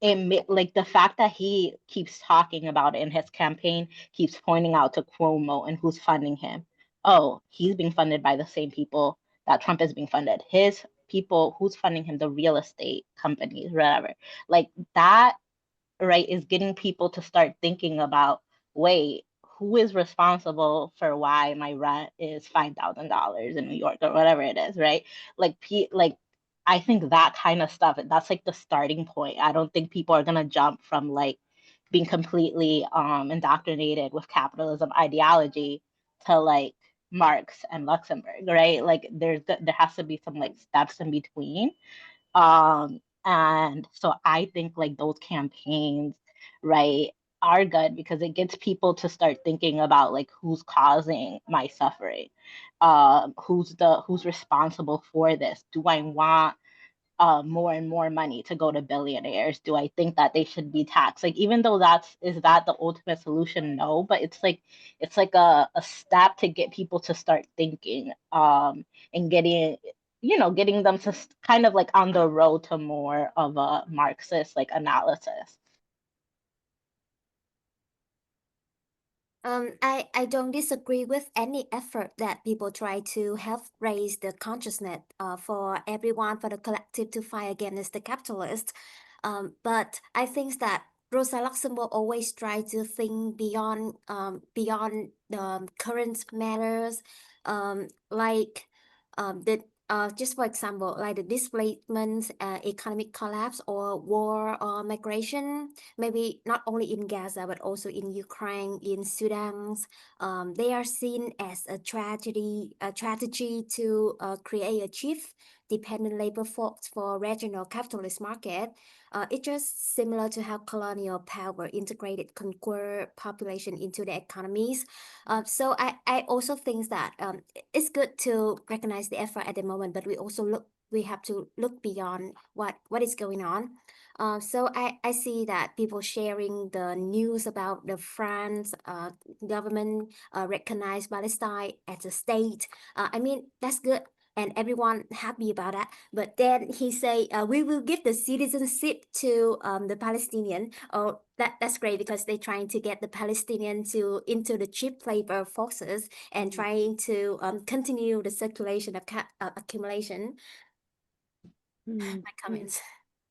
like the fact that he keeps talking about it in his campaign, keeps pointing out to Cuomo and who's funding him. Oh, he's being funded by the same people that Trump is being funded. His people, who's funding him, the real estate companies, whatever. Like that, right, is getting people to start thinking about, wait, who is responsible for why my rent is $5,000 in New York or whatever it is, right? Like I think that kind of stuff, that's like the starting point. I don't think people are gonna jump from like being completely indoctrinated with capitalism ideology to like Marx and Luxemburg, right? Like there has to be some like steps in between. And so I think like those campaigns, right, are good because it gets people to start thinking about like who's causing my suffering, who's responsible for this. Do I want more and more money to go to billionaires? Do I think that they should be taxed? Like, even though is that the ultimate solution? No, but it's like a step to get people to start thinking, and getting them to kind of like on the road to more of a Marxist like analysis. I don't disagree with any effort that people try to help raise the consciousness for everyone, for the collective to fight against the capitalists. But I think that Rosa Luxemburg always try to think beyond the current matters, like just for example, like the displacement, economic collapse, or war or migration, maybe not only in Gaza, but also in Ukraine, in Sudan. They are seen as a strategy to create a cheap, dependent labor force for regional capitalist market. It's just similar to how colonial power integrated conquer population into the economies. So I also think that it's good to recognize the effort at the moment, but we have to look beyond what is going on. So I see that people sharing the news about the France government recognize Palestine as a state. I mean, that's good. And everyone happy about that. But then he say, we will give the citizenship to the Palestinian. Oh, that's great because they're trying to get the Palestinian into the cheap labor forces and trying to continue the circulation of accumulation. My comments.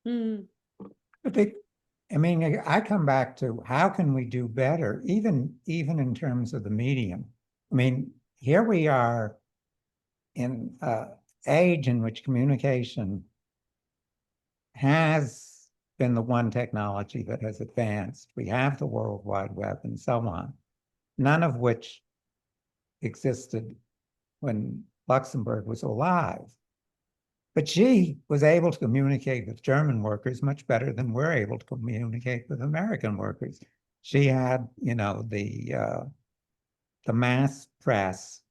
But I mean, I come back to how can we do better, even in terms of the medium. I mean, here we are in an age in which communication has been the one technology that has advanced. We have the World Wide Web and so on, none of which existed when Luxemburg was alive. But she was able to communicate with German workers much better than we're able to communicate with American workers. She had, the mass press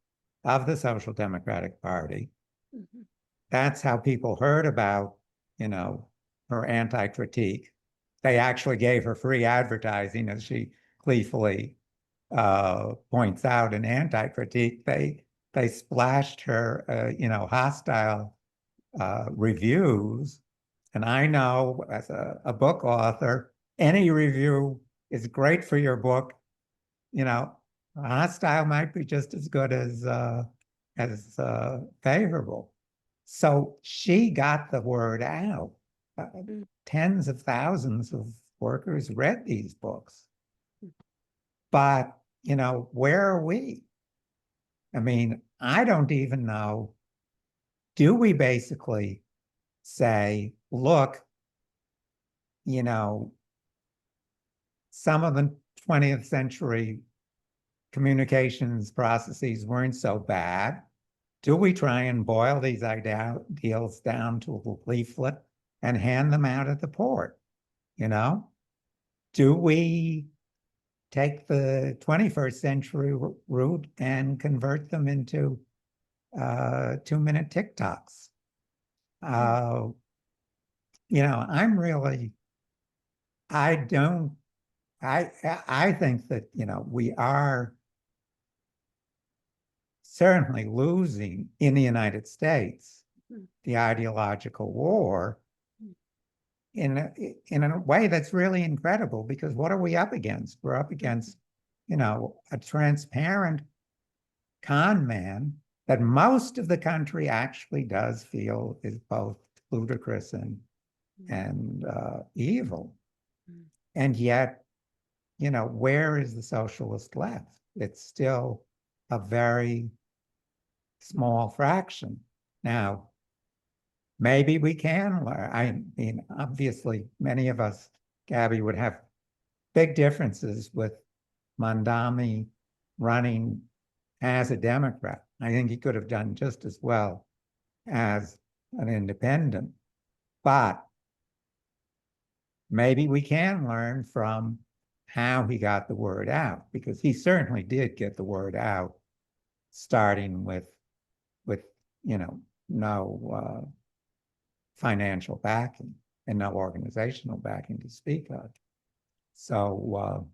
of the Social Democratic Party. Mhm. That's how people heard about, her anti-critique. They actually gave her free advertising, as she gleefully points out in Anti-Kritik. They splashed her, hostile reviews. And I know as a book author, any review is great for your book. Hostile might be just as good as favorable. So she got the word out. Tens of thousands of workers read these books. But, where are we? I mean, I don't even know. Do we basically say, look, some of the 20th century communications processes weren't so bad? Do we try and boil these ideals down to a leaflet and hand them out at the port? Do we take the 21st century route and convert them into 2-minute TikToks? I think that, we are certainly losing in the United States the ideological war in a way that's really incredible, because what are we up against? We're up against, a transparent con man that most of the country actually does feel is both ludicrous and evil. And yet, where is the socialist left? It's still a very small fraction. Now, maybe we can learn. I mean, obviously, many of us, Gabby, would have big differences with Mondami running as a Democrat. I think he could have done just as well as an independent. But maybe we can learn from how he got the word out, because he certainly did get the word out, starting with no financial backing and no organizational backing to speak of. So,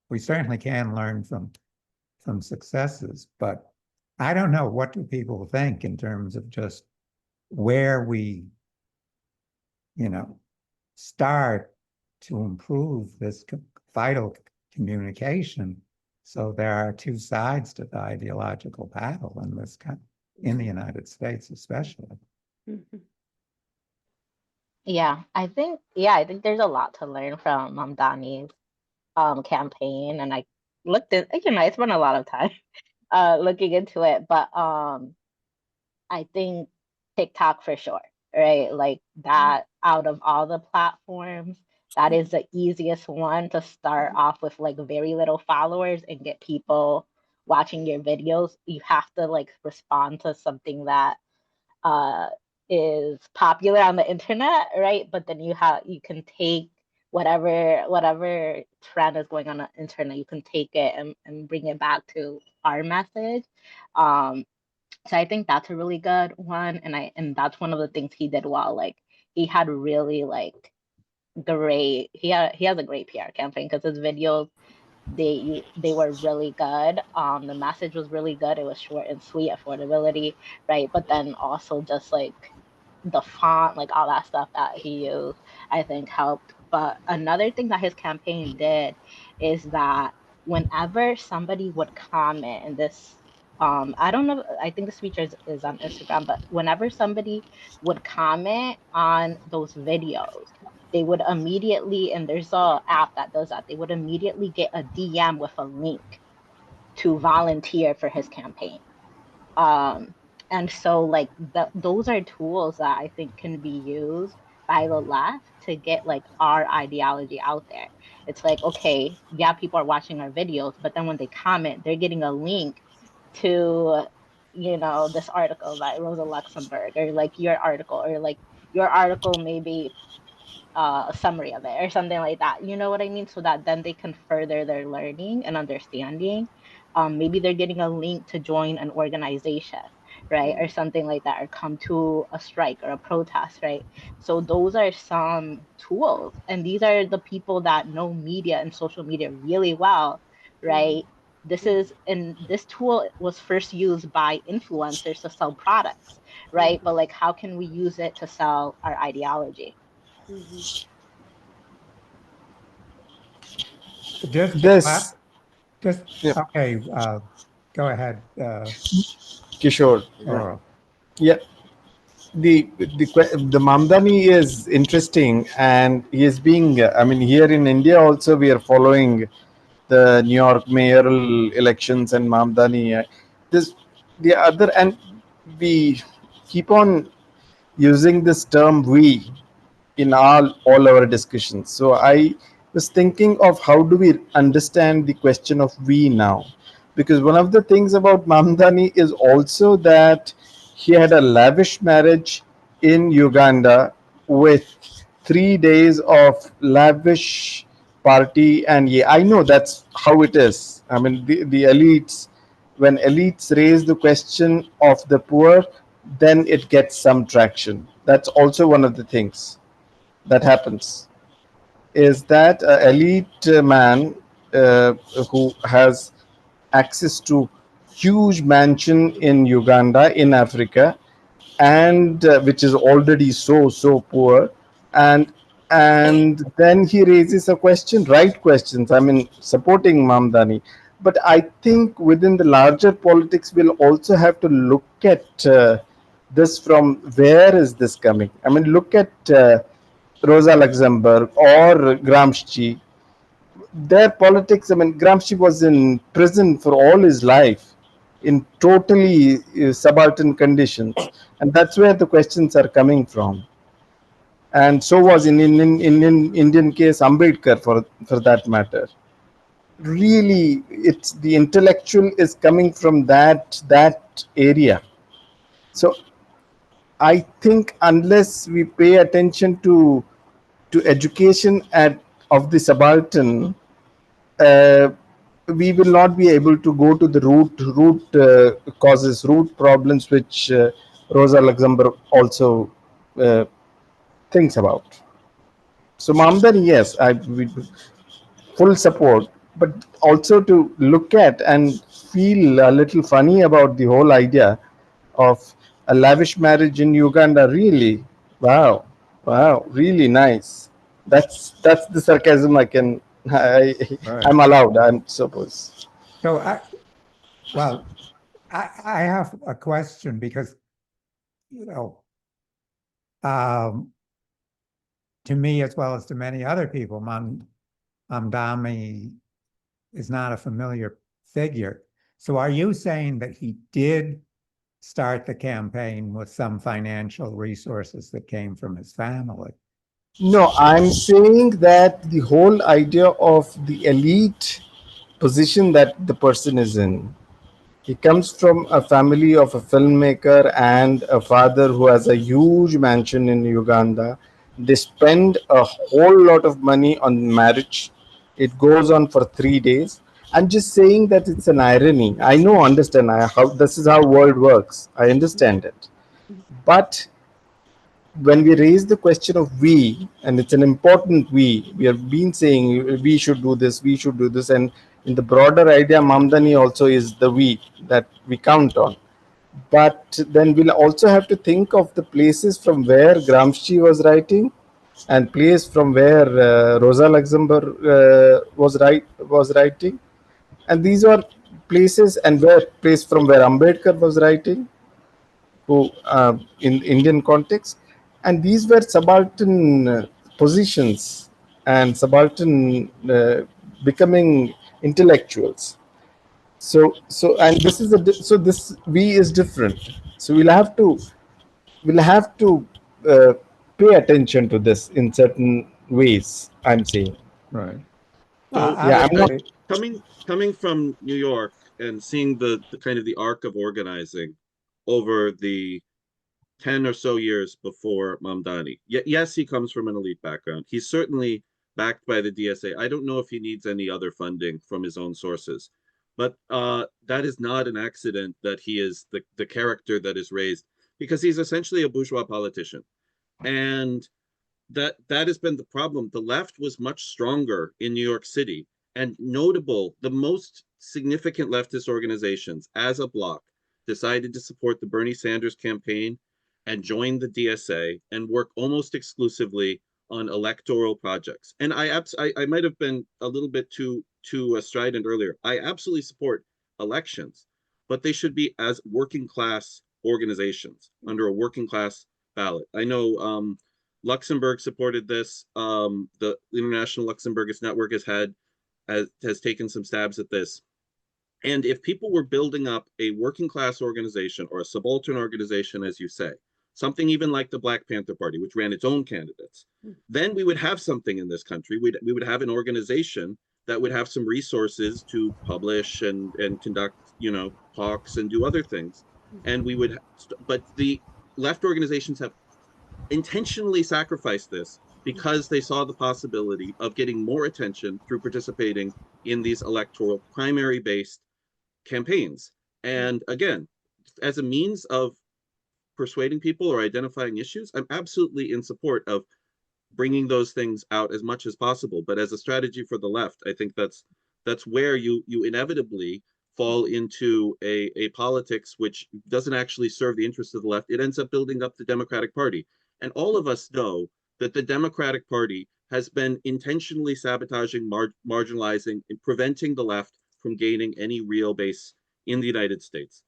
we certainly can learn from successes, but I don't know, what do people think in terms of just where we, start to improve this vital communication, so there are two sides to the ideological battle in this in the United States, especially. Mhm. Yeah, I think there's a lot to learn from Mamdani's campaign, and I looked at, I spent a lot of time looking into it, but I think TikTok for sure, right? Like that, out of all the platforms, that is the easiest one to start off with, like very little followers and get people watching your videos. You have to like respond to something that uh is popular on the internet, right? But then you can take whatever trend is going on the internet, you can take it and bring it back to our message. So I think that's a really good one, and that's one of the things he did well. Like he had really like great he has a great PR campaign, because his videos, they were really good. The message was really good. It was short and sweet, affordability, right? But then also just like the font, like all that stuff that he used, I think helped. But another thing that his campaign did is that whenever somebody would comment in this, I don't know, I think this feature is on Instagram, but whenever somebody would comment on those videos, they would immediately, and there's a app that does that, they would immediately get a DM with a link to volunteer for his campaign. And so like those are tools that I think can be used by the left to get like our ideology out there. It's like, okay, yeah, people are watching our videos, but then when they comment, they're getting a link to, you know, this article by Rosa Luxemburg, or like your article, or like your article maybe a summary of it or something like that. You know what I mean? So that then they can further their learning and understanding. Maybe they're getting a link to join an organization, right? Or something like that, or come to a strike or a protest, right? So those are some tools. And these are the people that know media and social media really well, right? This tool was first used by influencers to sell products, right? But like, how can we use it to sell our ideology? Just, This, just, yeah, okay, go ahead, Kishore. Laurel. Yeah, the Mamdani is interesting, and he is being. I mean, here in India also we are following the New York mayoral elections and Mamdani. This the other, and we keep on using this term "we" in all our discussions. So I was thinking of how do we understand the question of "we" now, because one of the things about Mamdani is also that he had a lavish marriage in Uganda with 3 days of lavish party, and yeah, I know that's how it is. I mean, the elites, when elites raise the question of the poor, then it gets some traction. That's also one of the things that happens, is that an elite man uh, who has access to huge mansion in Uganda in Africa, and which is already so poor, and then he raises a question, right questions, I mean, supporting Mamdani. But I think within the larger politics we'll also have to look at this from where is this coming. I mean, look at Rosa Luxemburg or Gramsci, their politics. I mean, Gramsci was in prison for all his life in totally subaltern conditions, and that's where the questions are coming from. And so was in Indian case Ambedkar, for that matter. Really, it's the intellectual is coming from that area. So I think unless we pay attention to education at of the subaltern, uh, we will not be able to go to the root causes, root problems, which Rosa Luxemburg also uh, thinks about. So Mamdani, yes, I we, full support, but also to look at and feel a little funny about the whole idea of a lavish marriage in Uganda. Really, wow, wow, really nice. That's the sarcasm I can. Right. I'm allowed, I suppose. So well, I have a question because, you know, to me as well as to many other people, Mamdani is not a familiar figure. So are you saying that he did start the campaign with some financial resources that came from his family? No, I'm saying that the whole idea of the elite position that the person is in. He comes from a family of a filmmaker and a father who has a huge mansion in Uganda. They spend a whole lot of money on marriage. It goes on for 3 days. I'm just saying that it's an irony. I know, understand how this is how world works. I understand it. But when we raise the question of we, and it's an important we have been saying we should do this, we should do this, and in the broader idea, Mamdani also is the we that we count on. But then we'll also have to think of the places from where Gramsci was writing, and place from where Rosa Luxemburg was writing, and these are places, and where place from where Ambedkar was writing, who in Indian context, and these were subaltern positions and subaltern becoming intellectuals. And this is so this we is different. So we'll have to uh, pay attention to this in certain ways, I'm saying. Right. Well, So Yeah, I'm not. obviously, coming from New York and seeing the kind of the arc of organizing over the 10 or so years before Mamdani. Yes, he comes from an elite background. He's certainly backed by the DSA. I don't know if he needs any other funding from his own sources, but that is not an accident that he is the character that is raised, because he's essentially a bourgeois politician. And that has been the problem. The left was much stronger in New York City, and notable, the most significant leftist organizations as a bloc decided to support the Bernie Sanders campaign and join the DSA and work almost exclusively on electoral projects. And I might have been a little bit too strident earlier. I absolutely support elections, but they should be as working class organizations under a working class ballot. I know Luxemburg supported this. The International Luxembourgist Network has taken some stabs at this. And if people were building up a working class organization or a subaltern organization, as you say, something even like the Black Panther Party, which ran its own candidates, then we would have something in this country. We would have an organization that would have some resources to publish and conduct, talks and do other things. And but the left organizations have intentionally sacrificed this because they saw the possibility of getting more attention through participating in these electoral primary based campaigns. And again, as a means of persuading people or identifying issues, I'm absolutely in support of bringing those things out as much as possible. But as a strategy for the left, I think that's where you inevitably fall into a politics which doesn't actually serve the interests of the left. It ends up building up the Democratic Party. And all of us know that the Democratic Party has been intentionally sabotaging, marginalizing, and preventing the left from gaining any real base in the United States.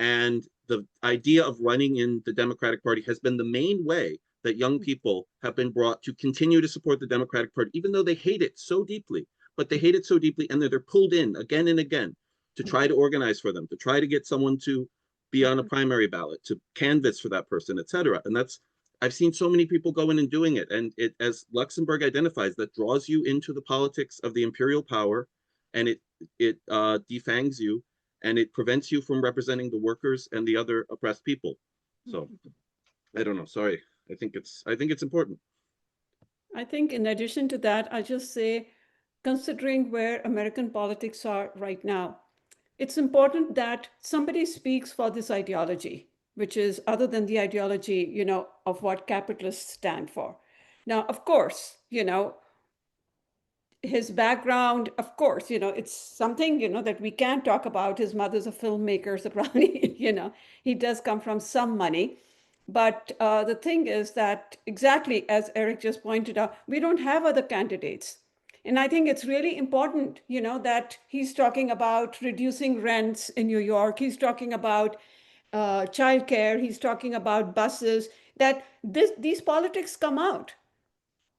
And the idea of running in the Democratic Party has been the main way that young people have been brought to continue to support the Democratic Party, even though they hate it so deeply. But they hate it so deeply, and they're pulled in again and again to try to organize for them, to try to get someone to be on a primary ballot, to canvass for that person, etc. And I've seen so many people go in and doing it. And it, as Luxemburg identifies, that draws you into the politics of the imperial power, and it defangs you, and it prevents you from representing the workers and the other oppressed people. So I don't know. Sorry. I think it's important. I think in addition to that, I just say, considering where American politics are right now, it's important that somebody speaks for this ideology, which is other than the ideology, of what capitalists stand for. Now, of course, his background, of course, it's something, that we can talk about. His mother's a filmmaker, so probably, he does come from some money. But the thing is that, exactly as Eric just pointed out, we don't have other candidates. And I think it's really important, that he's talking about reducing rents in New York. He's talking about childcare. He's talking about buses, that these politics come out.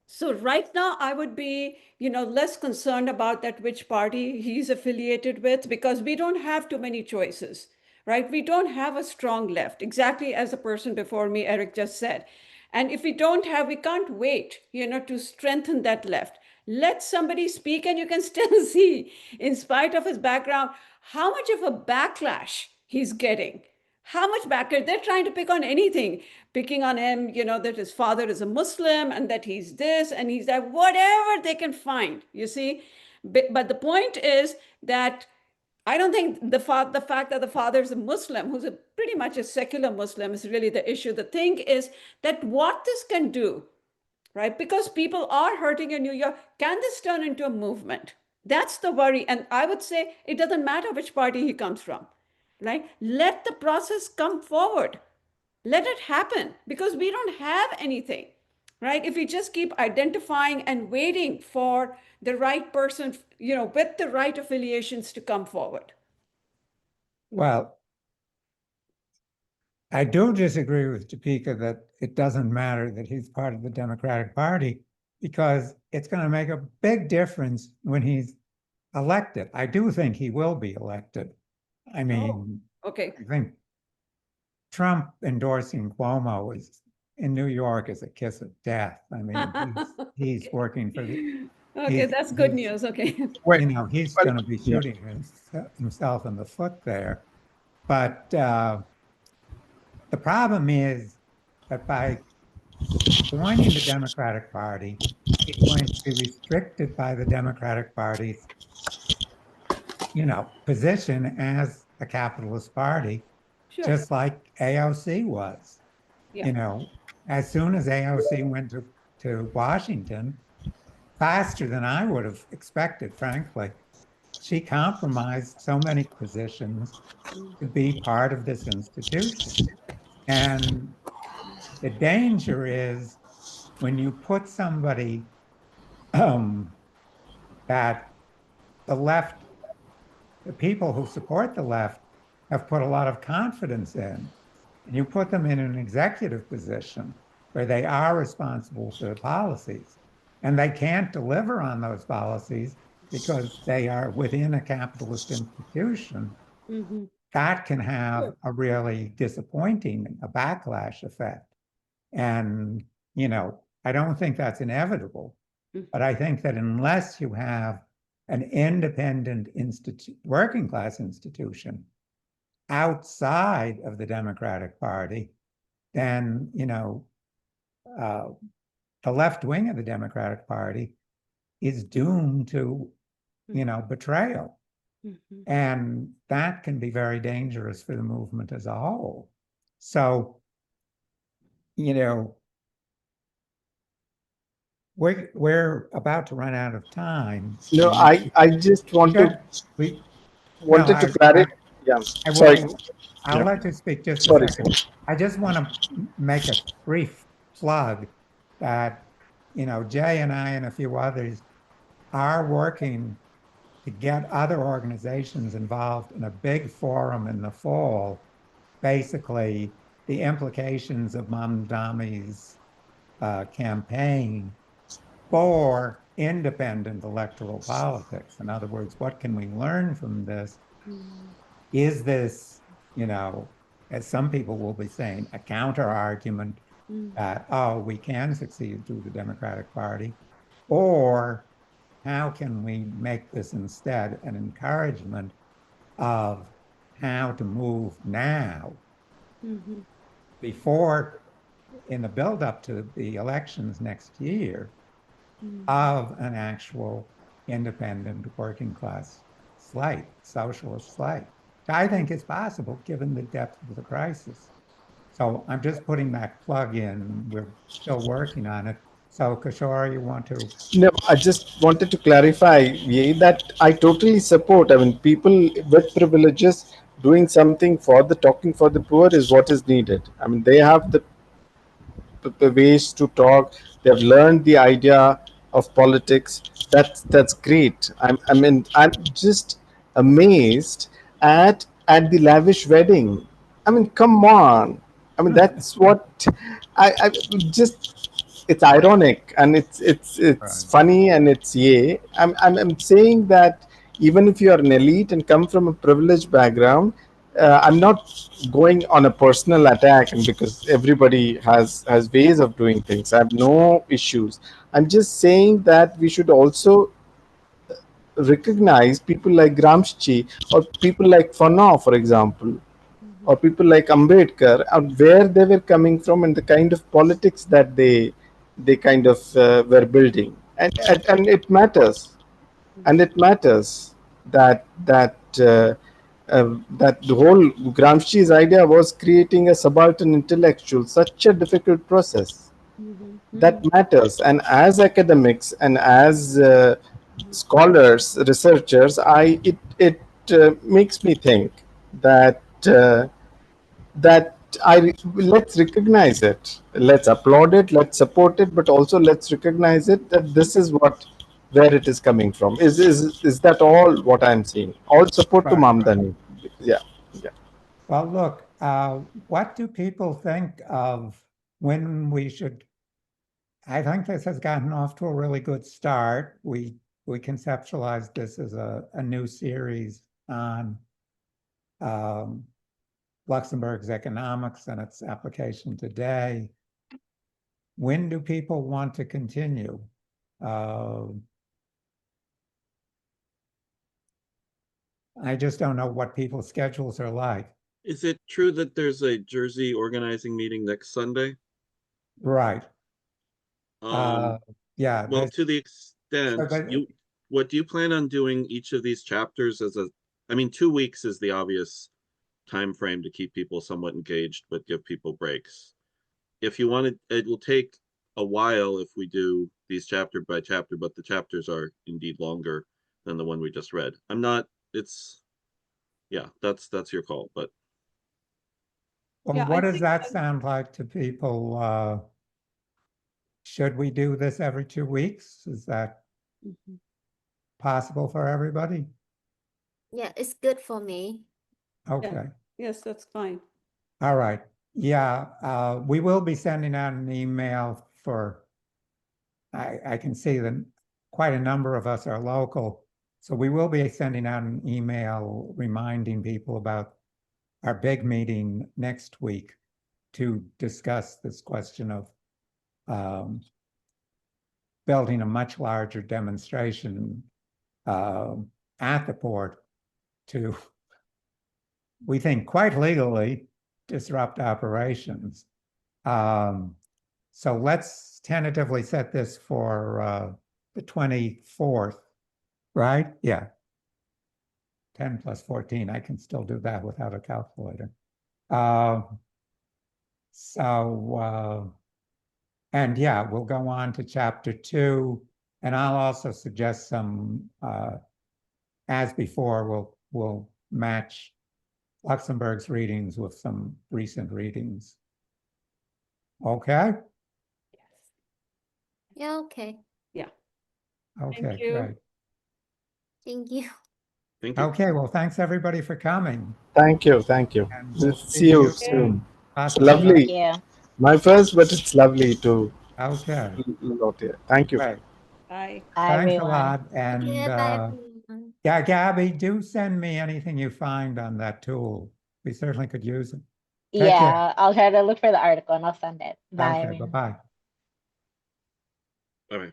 So right now, I would be, less concerned about that which party he's affiliated with, because we don't have too many choices, right? We don't have a strong left, exactly as the person before me, Eric, just said. And if we can't wait, to strengthen that left. Let somebody speak, and you can still see, in spite of his background, how much of a backlash he's getting. How much backlash? They're trying to pick on anything, picking on him, that his father is a Muslim and that he's this and he's that, whatever they can find, you see. But the point is that I don't think the fact that the father is a Muslim, who's pretty much a secular Muslim, is really the issue. The thing is that what this can do, right? Because people are hurting in New York, can this turn into a movement? That's the worry. And I would say it doesn't matter which party he comes from, right? Let the process come forward. Let it happen, because we don't have anything, right? If we just keep identifying and waiting for the right person, with the right affiliations to come forward. well, I do disagree with Topeka that it doesn't matter that he's part of the Democratic Party, because it's going to make a big difference when he's elected. I do think he will be elected. I mean, Okay. I think Trump endorsing Cuomo in New York is a kiss of death. I mean, he's working for Okay, that's good news. Okay. You know, he's going to be shooting himself in the foot there. But the problem is that by joining the Democratic Party, he's going to be restricted by the Democratic Party's, you know, position as a capitalist party, Sure. just like AOC was. Yeah. You know, as soon as AOC went to Washington, faster than I would have expected, frankly, she compromised so many positions to be part of this institution. And the danger is when you put somebody that the left, the people who support the left have put a lot of confidence in, and you put them in an executive position where they are responsible for the policies, and they can't deliver on those policies because they are within a capitalist institution, that can have a really disappointing, a backlash effect. And, you know, I don't think that's inevitable, but I think that unless you have an independent working class institution outside of the Democratic Party, then, you know, the left wing of the Democratic Party is doomed to, you know, betrayal. And that can be very dangerous for the movement as a whole. So, you know, we're about to run out of time. No, I just want to wanted to clarify. Yeah, sorry. I'll let you speak just a Sorry. second. I just want to make a brief plug that, you know, Jay and I and a few others are working to get other organizations involved in a big forum in the fall, basically the implications of Mamdani's campaign for independent electoral politics. In other words, what can we learn from this? Is this, you know, as some people will be saying, a counter argument that, oh, we can succeed through the Democratic Party? Or how can we make this instead an encouragement of how to move now before, in the build-up to the elections next year, of an actual independent working class slate, socialist slate. I think it's possible given the depth of the crisis. So I'm just putting that plug in. We're still working on it. So Kishore, you want to? No, I just wanted to clarify that I totally support. I mean, people with privileges doing something for the talking for the poor is what is needed. I mean, they have the ways to talk. They've learned the idea of politics. That's great. I'm just amazed at the lavish wedding. I mean, come on. I mean, that's what I just. It's ironic and it's Right. funny and it's yay. I'm saying that even if you are an elite and come from a privileged background, I'm not going on a personal attack, and because everybody has ways of doing things, I have no issues. I'm just saying that we should also recognize people like Gramsci or people like Fanon, for example, or people like Ambedkar, and where they were coming from and the kind of politics that they kind of were building, and it matters, and it matters that the whole Gramsci's idea was creating a subaltern intellectual, such a difficult process. That matters, and as academics and as scholars, researchers, it makes me think that that let's recognize it, let's applaud it, let's support it, but also let's recognize it that this is what where it is coming from. Is that all what I'm saying? All support to Right, right. Mamdani. Yeah, yeah. Well, look, what do people think of when we should? I think this has gotten off to a really good start. We conceptualized this as a new series on Luxemburg's economics and its application today. When do people want to continue? I just don't know what people's schedules are like. Is it true that there's a Jersey organizing meeting next Sunday? Right. Um, Yeah. well, to the extent but- what do you plan on doing each of these chapters as a, I mean, 2 weeks is the obvious time frame to keep people somewhat engaged, but give people breaks. If you wanted, it will take a while if we do these chapter by chapter, but the chapters are indeed longer than the one we just read. I'm not, it's, yeah, that's your call, but Well, Yeah, I what does think that sound like to people? Should we do this every 2 weeks? Is that Mhm. possible for everybody? Yeah, it's good for me. Okay. Yes, that's fine. All right. Yeah, we will be sending out an email for, I can see that quite a number of us are local. So we will be sending out an email reminding people about our big meeting next week to discuss this question of building a much larger demonstration at the port to, we think, quite legally disrupt operations. So let's tentatively set this for the 24th, right? Yeah. 10 plus 14. I can still do that without a calculator. And yeah, we'll go on to chapter 2, and I'll also suggest some, as before, we'll match Luxemburg's readings with some recent readings. Okay? Yeah, okay. Yeah. Okay, you. great. Thank you. thank you. Okay, well, thanks everybody for coming. Thank you. Thank you. And we'll See you see soon. It's possibly. lovely. Yeah. My first, but it's lovely to Okay, lot here. Thank you. great. Bye. Bye, Thanks a everyone. lot. Okay, And bye everyone. yeah, Gabby, do send me anything you find on that tool. We certainly could use it. Take care. Yeah, I'll try to look for the article and I'll send it. Bye, Okay, everyone. bye-bye. Bye-bye.